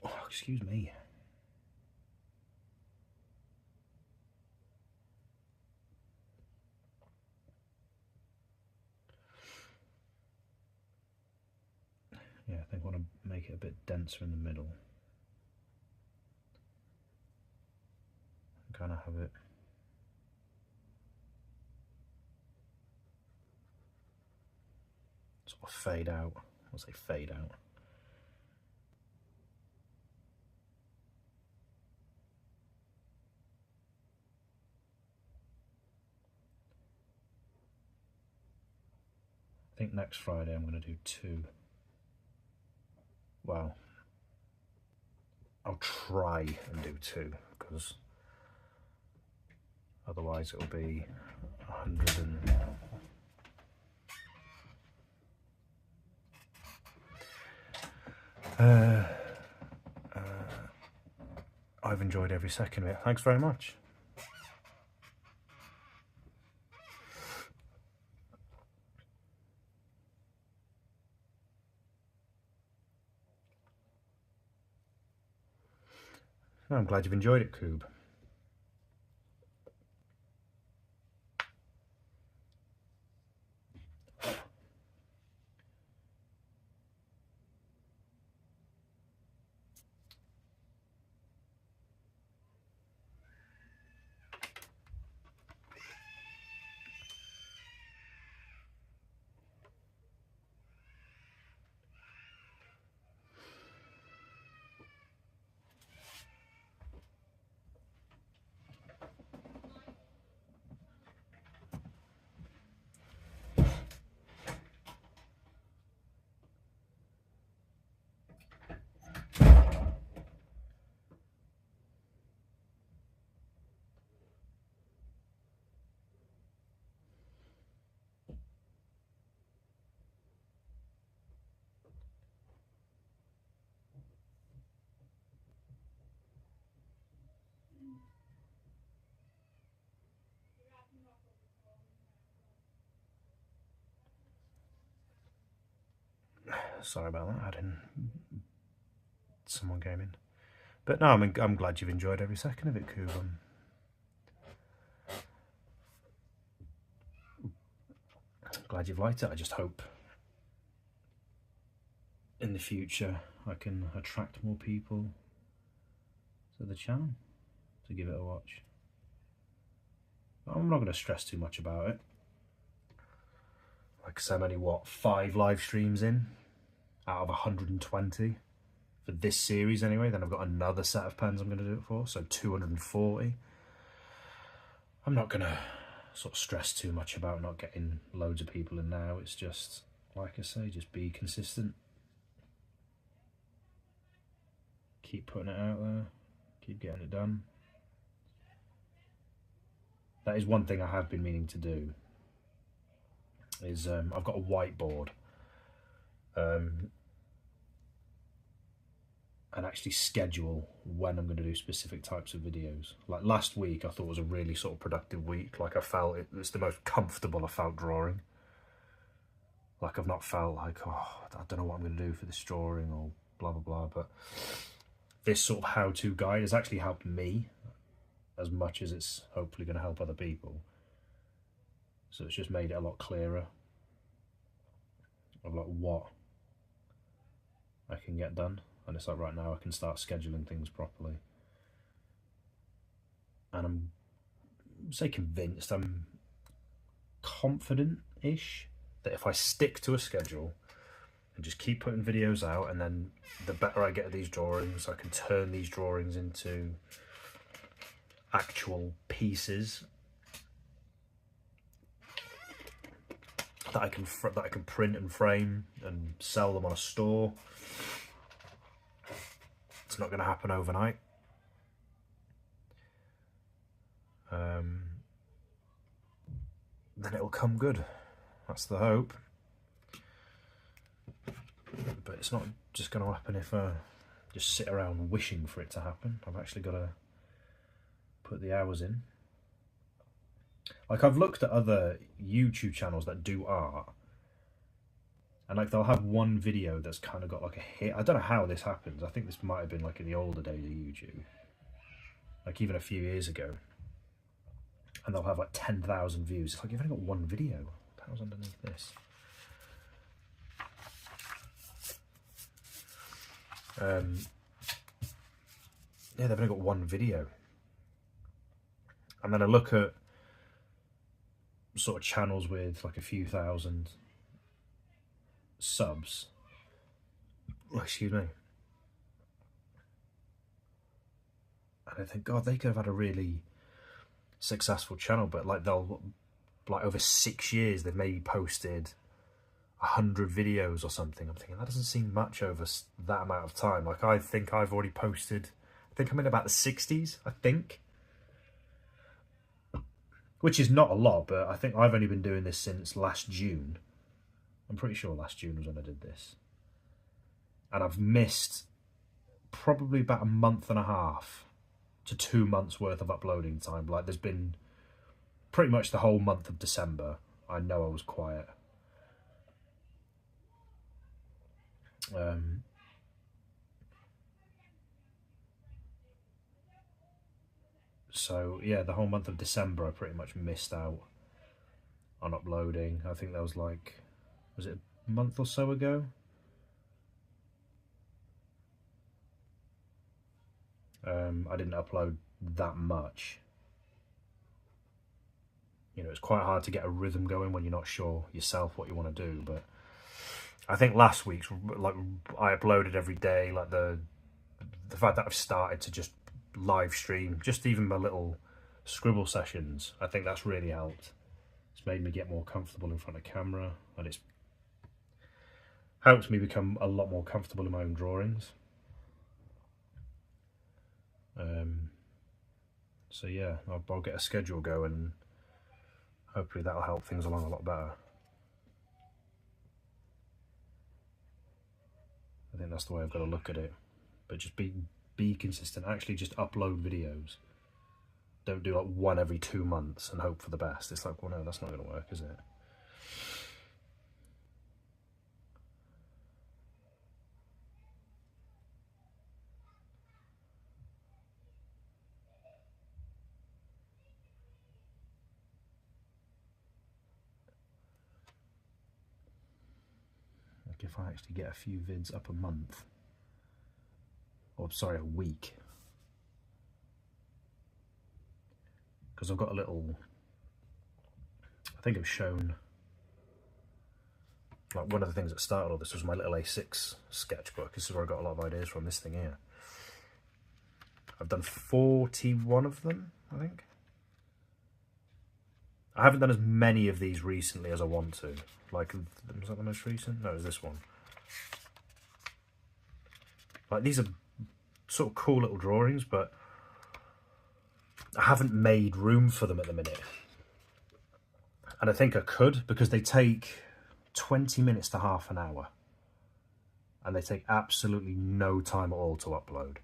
Oh, excuse me. Yeah, I think I want to make it a bit denser in the middle. Kind of have it sort of fade out. I'll say fade out. I think next Friday I'm going to do 2. Well, I'll try and do 2 because otherwise it'll be 100 and I've enjoyed every second of it. Thanks very much. I'm glad you've enjoyed it, Coob. Sorry about that, I didn't... Someone came in. But no, I'm glad you've enjoyed every second of it, Coob. I'm glad you've liked it. I just hope in the future I can attract more people to the channel to give it a watch. I'm not going to stress too much about it. Like I said, I'm only, what, 5 live streams in out of 120 for this series anyway. Then I've got another set of pens I'm going to do it for, so 240. I'm not going to sort of stress too much about not getting loads of people in now. It's just, like I say, just be consistent. Keep putting it out there. Keep getting it done. That is one thing I have been meaning to do. Is I've got a whiteboard. And actually schedule when I'm going to do specific types of videos. Like last week I thought was a really sort of productive week. Like I felt it's the most comfortable I felt drawing. Like I've not felt like, oh, I don't know what I'm going to do for this drawing or blah blah blah. But this sort of how-to guide has actually helped me as much as it's hopefully going to help other people. So it's just made it a lot clearer of like what I can get done. And it's like right now I can start scheduling things properly. And I'm, say convinced, I'm confident-ish that if I stick to a schedule and just keep putting videos out, and then the better I get at these drawings, I can turn these drawings into actual pieces that I can print and frame and sell them on a store. It's not going to happen overnight. Then it'll come good. That's the hope. But it's not just going to happen if I just sit around wishing for it to happen. I've actually got to put the hours in. Like I've looked at other YouTube channels that do art, and like they'll have one video that's kind of got like a hit. I don't know how this happens. I think this might have been like in the older days of YouTube, like even a few years ago. And they'll have like 10,000 views. It's like you've only got one video. What the hell's underneath this? Yeah, they've only got one video. And then I look at sort of channels with like a few thousand subs. Oh, excuse me. And I think, God, they could have had a really successful channel, but like they'll, like over 6 years, they've maybe posted 100 videos or something. I'm thinking that doesn't seem much over that amount of time. Like I think I've already posted, I think I'm in about the 60s, I think. Which is not a lot, but I think I've only been doing this since last June. I'm pretty sure last June was when I did this. and I've missed probably about a month and a half to 2 months worth of uploading time. Like, there's been pretty much the whole month of December, I know I was quiet. So yeah, the whole month of December I pretty much missed out on uploading. I think that was like, was it a month or so ago? I didn't upload that much. You know, it's quite hard to get a rhythm going when you're not sure yourself what you want to do. But I think last week's, like, I uploaded every day. Like the fact that I've started to just live stream, just even my little scribble sessions, I think that's really helped. It's made me get more comfortable in front of camera, and it's helped me become a lot more comfortable in my own drawings. So yeah, I'll get a schedule going, and hopefully that'll help things along a lot better. I think that's the way I've got to look at it. But just be consistent. Actually just upload videos. Don't do like one every 2 months and hope for the best. It's like, well, no, that's not going to work, is it? Like, if I actually get a few vids up a month, or sorry, a week, because I've got a little, I think I've shown, like, one of the things that started all this was my little A6 sketchbook. This is where I got a lot of ideas from, this thing here. I've done 41 of them, I think. I haven't done as many of these recently as I want to. Like, was that the most recent? No, it was this one. Like, these are sort of cool little drawings, but I haven't made room for them at the minute. And I think I could, because they take 20 minutes to half an hour. And they take absolutely no time at all to upload.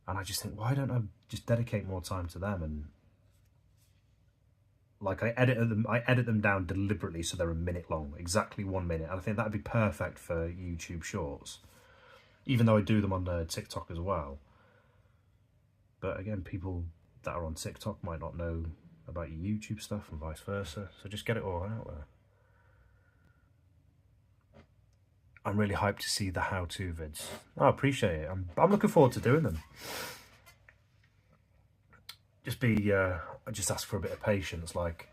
And I just think, why don't I just dedicate more time to them? And like, I edit them down deliberately so they're a minute long, exactly 1 minute. And I think that'd be perfect for YouTube Shorts, even though I do them on TikTok as well. But again, people that are on TikTok might not know about your YouTube stuff and vice versa. So just get it all out there. I'm really hyped to see the how-to vids. I appreciate it. I'm looking forward to doing them. I just ask for a bit of patience. Like,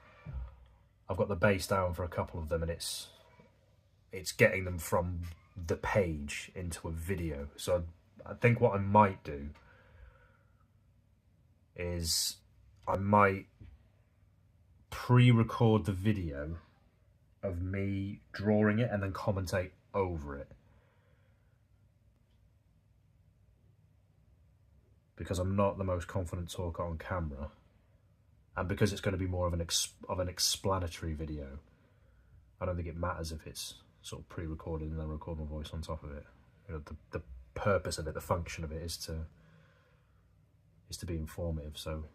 I've got the base down for a couple of them, and it's getting them from the page into a video. So I think what I might do is I might pre-record the video of me drawing it and then commentate over it, because I'm not the most confident talker on camera, and because it's going to be more of an explanatory video. I don't think it matters if it's sort of pre-recorded and then record my voice on top of it. You know, the purpose of it, the function of it, is to be informative. So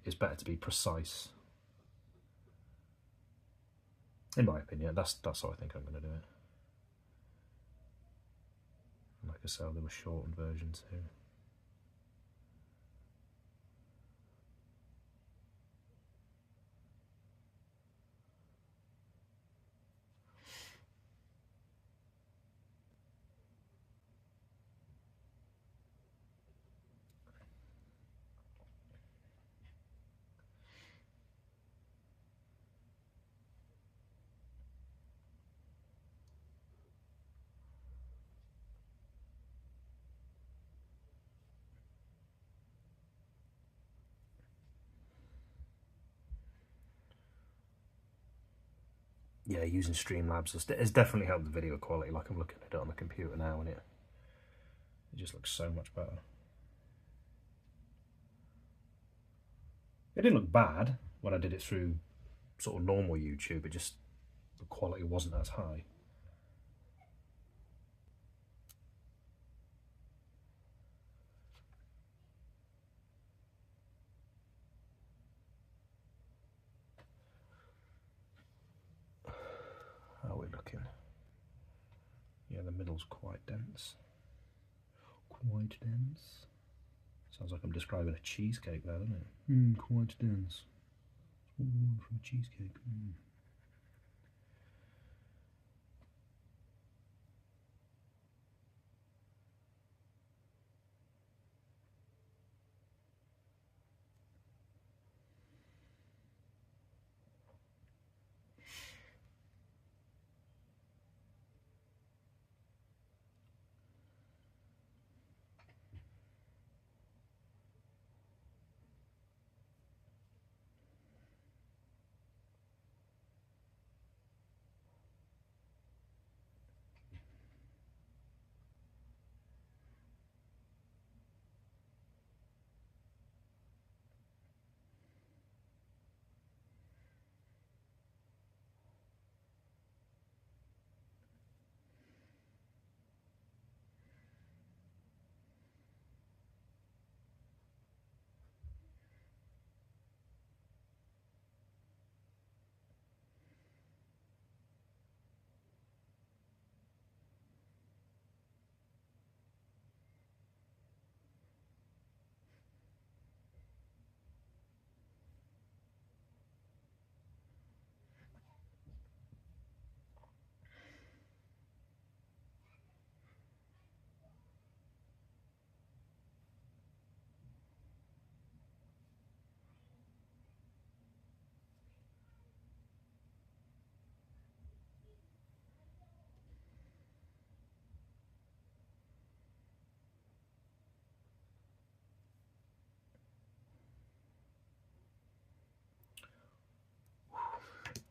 it's better to be precise, in my opinion. That's how I think I'm going to do it. Like I said, there were shortened versions too. Yeah, using Streamlabs has definitely helped the video quality. Like, I'm looking at it on the computer now, and it just looks so much better. It didn't look bad when I did it through sort of normal YouTube. It just, the quality wasn't as high. looking. Yeah, the middle's quite dense. Quite dense. Sounds like I'm describing a cheesecake there, doesn't it? Quite dense. Ooh, from a cheesecake.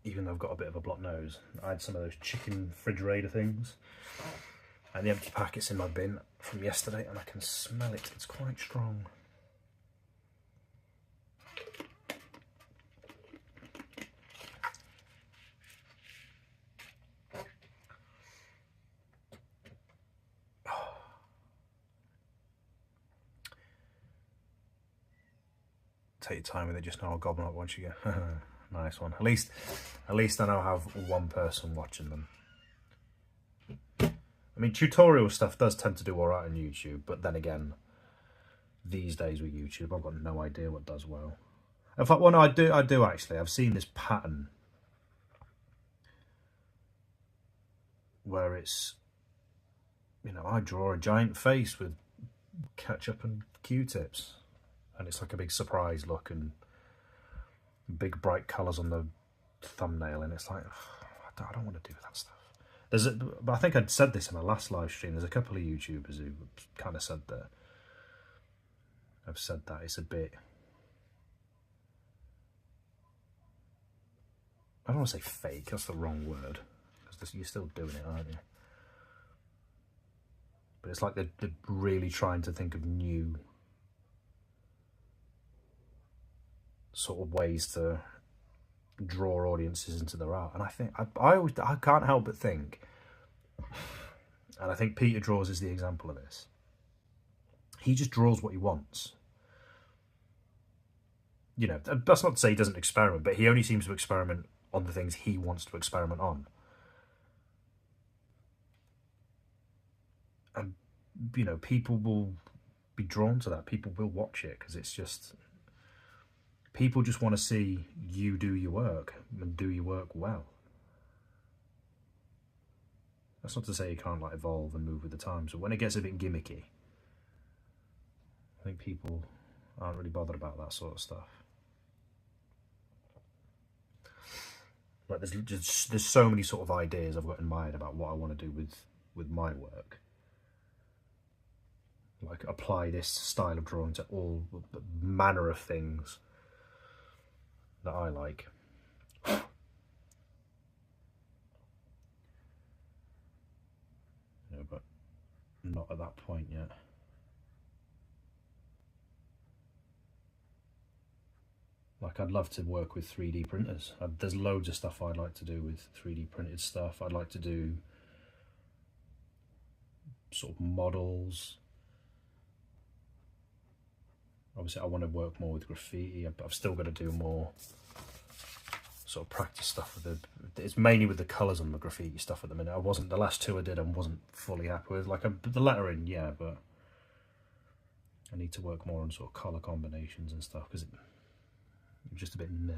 Even though I've got a bit of a blocked nose, I had some of those chicken refrigerator things and the empty packets in my bin from yesterday, and I can smell it. It's quite strong. Take your time with it, just know I'll gobble up once you go. Nice one. At least I now have one person watching them. I mean, tutorial stuff does tend to do alright on YouTube, but then again, these days with YouTube, I've got no idea what does well. In fact, well, no, I do actually. I've seen this pattern where it's, you know, I draw a giant face with ketchup and Q-tips, and it's like a big surprise look and big bright colours on the thumbnail, and it's like, ugh, I don't want to do that stuff. But I think I'd said this in my last live stream. There's a couple of YouTubers who kind of said that. I've said that it's a bit. I don't want to say fake. That's the wrong word. Because you're still doing it, aren't you? But it's like they're really trying to think of new sort of ways to draw audiences into their art, and I think I can't help but think, and I think Peter Draws is the example of this. He just draws what he wants. You know, that's not to say he doesn't experiment, but he only seems to experiment on the things he wants to experiment on. And you know, people will be drawn to that. People will watch it because it's just. People just want to see you do your work and do your work well. That's not to say you can't like evolve and move with the times, but when it gets a bit gimmicky, I think people aren't really bothered about that sort of stuff. Like there's so many sort of ideas I've got in mind about what I want to do with my work. Like apply this style of drawing to all manner of things that I like. No, but not at that point yet. Like I'd love to work with 3D printers. There's loads of stuff I'd like to do with 3D printed stuff. I'd like to do sort of models. Obviously I want to work more with graffiti. I've still got to do more sort of practice stuff with it's mainly with the colours on the graffiti stuff at the minute. The last two I did, I wasn't fully happy with. Like the lettering, yeah, but I need to work more on sort of colour combinations and stuff because it's just a bit meh.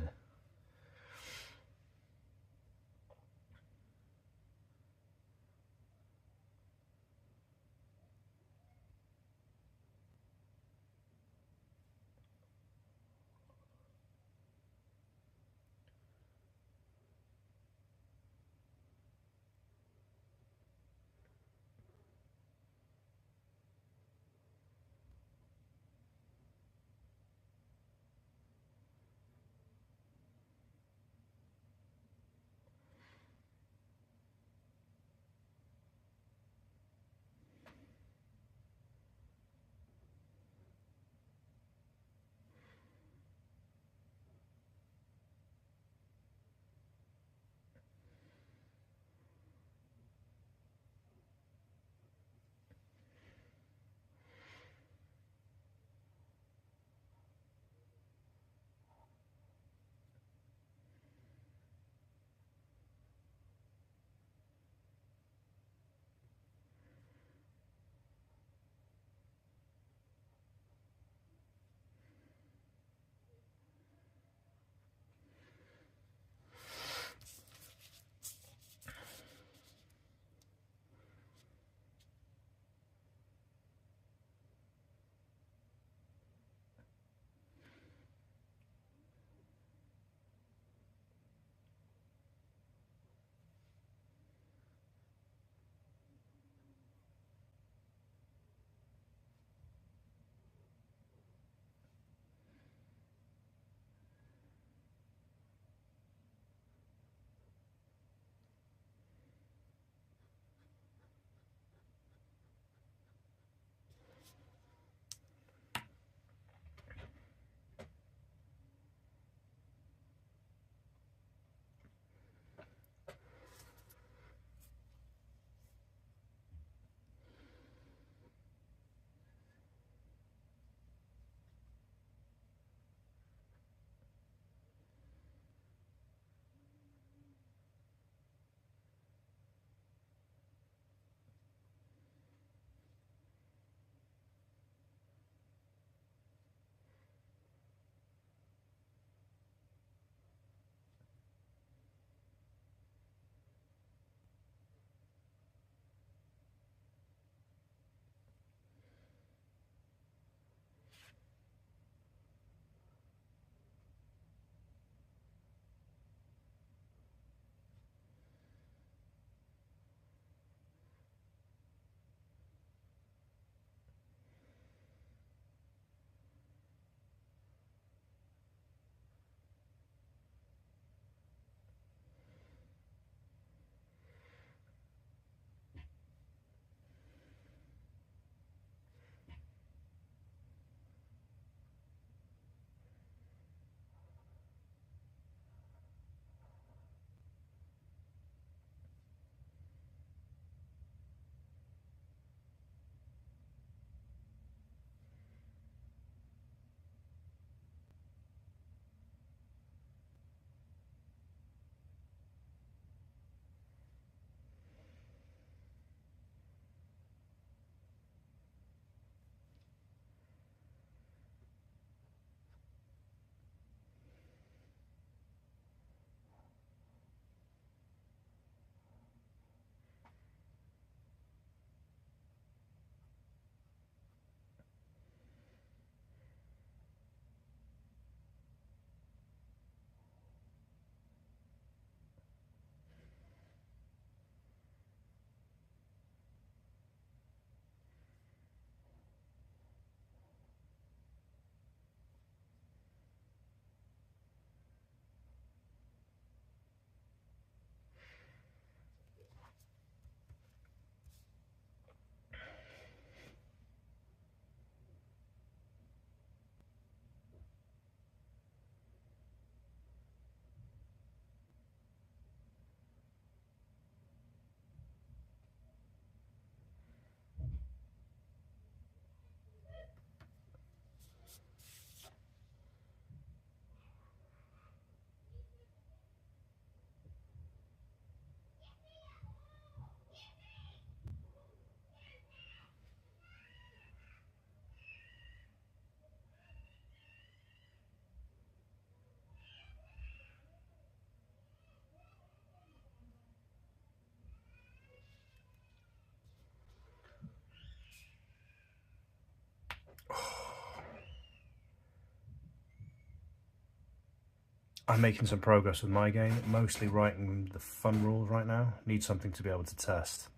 I'm making some progress with my game, mostly writing the fun rules right now. Need something to be able to test.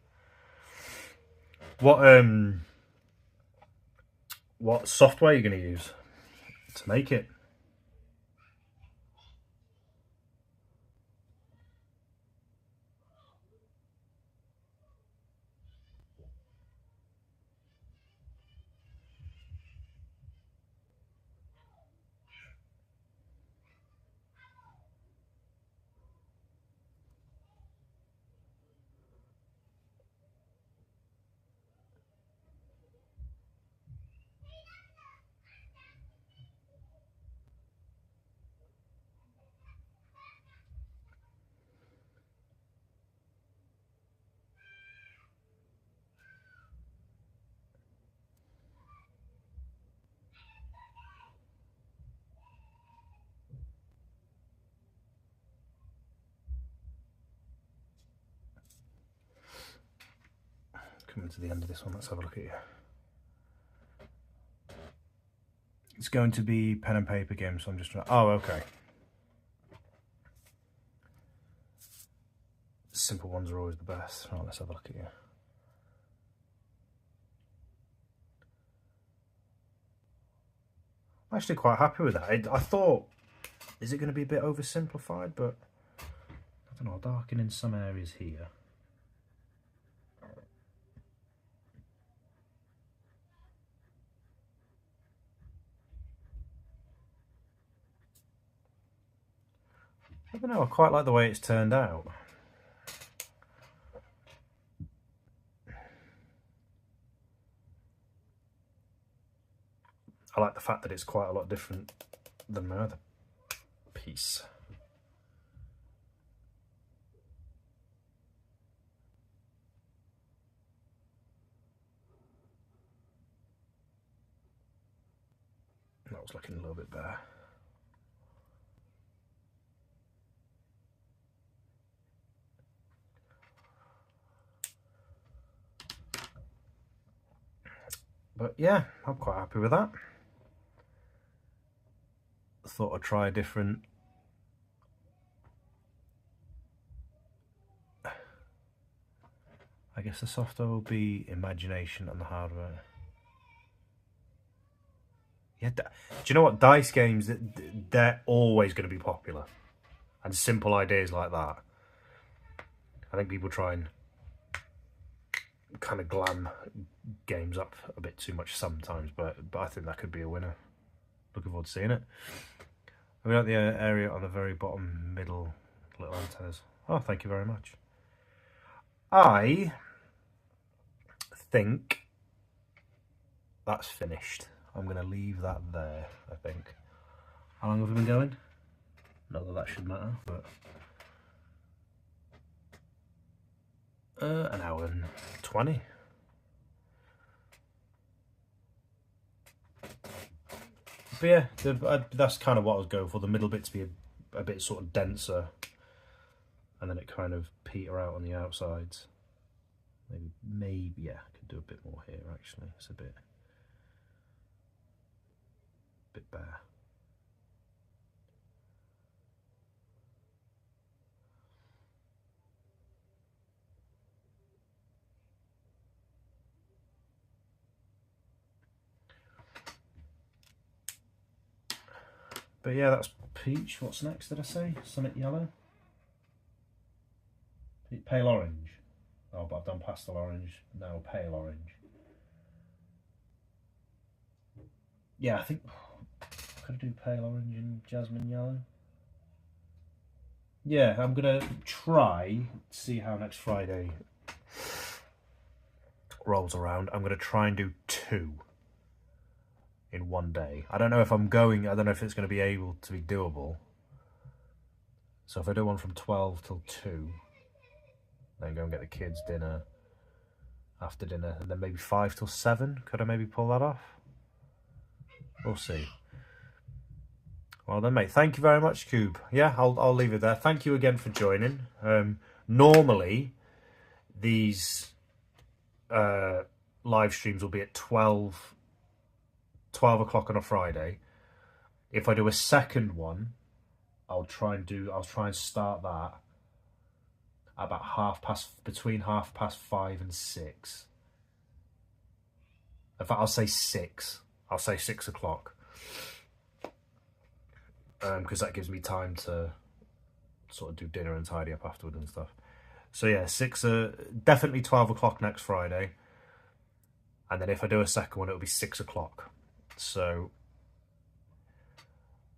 What software are you going to use to make it? Coming to the end of this one, let's have a look at you. It's going to be pen and paper game, so I'm just trying. Oh, okay. Simple ones are always the best. Right, let's have a look at you. I'm actually quite happy with that. I thought, is it going to be a bit oversimplified? But I don't know, I'll darken in some areas here. I don't know, I quite like the way it's turned out. I like the fact that it's quite a lot different than my other piece. That was looking a little bit better. But yeah, I'm quite happy with that. Thought I'd try a different. I guess the software will be imagination and the hardware. Yeah, do you know what? Dice games, they're always going to be popular. And simple ideas like that. I think people try and kind of glam games up a bit too much sometimes, but I think that could be a winner. Looking forward to seeing it. We got the area on the very bottom middle, little ARTEZA. Oh, thank you very much. I think that's finished. I'm going to leave that there, I think. How long have we been going? Not that should matter, but... an hour and 20. But yeah, that's kind of what I was going for. The middle bit to be a bit sort of denser. And then it kind of peter out on the outsides. Maybe, yeah, I could do a bit more here actually. It's a bit bare. But yeah, that's peach. What's next, did I say? Summit yellow? Pale orange. Oh, but I've done pastel orange, now pale orange. Yeah, I think... could I do pale orange and jasmine yellow? Yeah, I'm going to try, see how next Friday rolls around. I'm going to try and do 2 in one day. I don't know if I'm going, I don't know if it's going to be able to be doable. So if I do one from 12 till 2, then go and get the kids dinner, after dinner, and then maybe 5 till 7, could I maybe pull that off? We'll see. Well then, mate, thank you very much, Cube. Yeah, I'll leave it there. Thank you again for joining. Normally, these live streams will be at 12 o'clock on a Friday. If I do a second one, I'll try and start that about between 5:30 and 6. In fact, I'll say 6. I'll say 6 o'clock. Because that gives me time to sort of do dinner and tidy up afterward and stuff. So yeah, definitely 12 o'clock next Friday. And then if I do a second one, it'll be 6 o'clock. So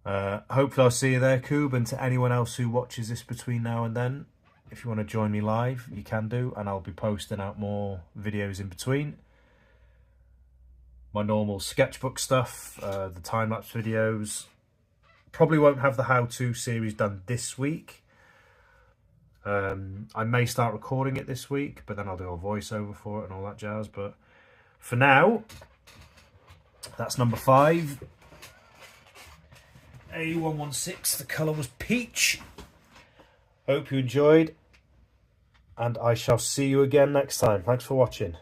hopefully I'll see you there, Coob. And to anyone else who watches this between now and then, if you want to join me live, you can do. And I'll be posting out more videos in between. My normal sketchbook stuff, the time-lapse videos. Probably won't have the how-to series done this week. I may start recording it this week, but then I'll do a voiceover for it and all that jazz. But for now, that's number 5. A116, the colour was peach. Hope you enjoyed, and I shall see you again next time. Thanks for watching.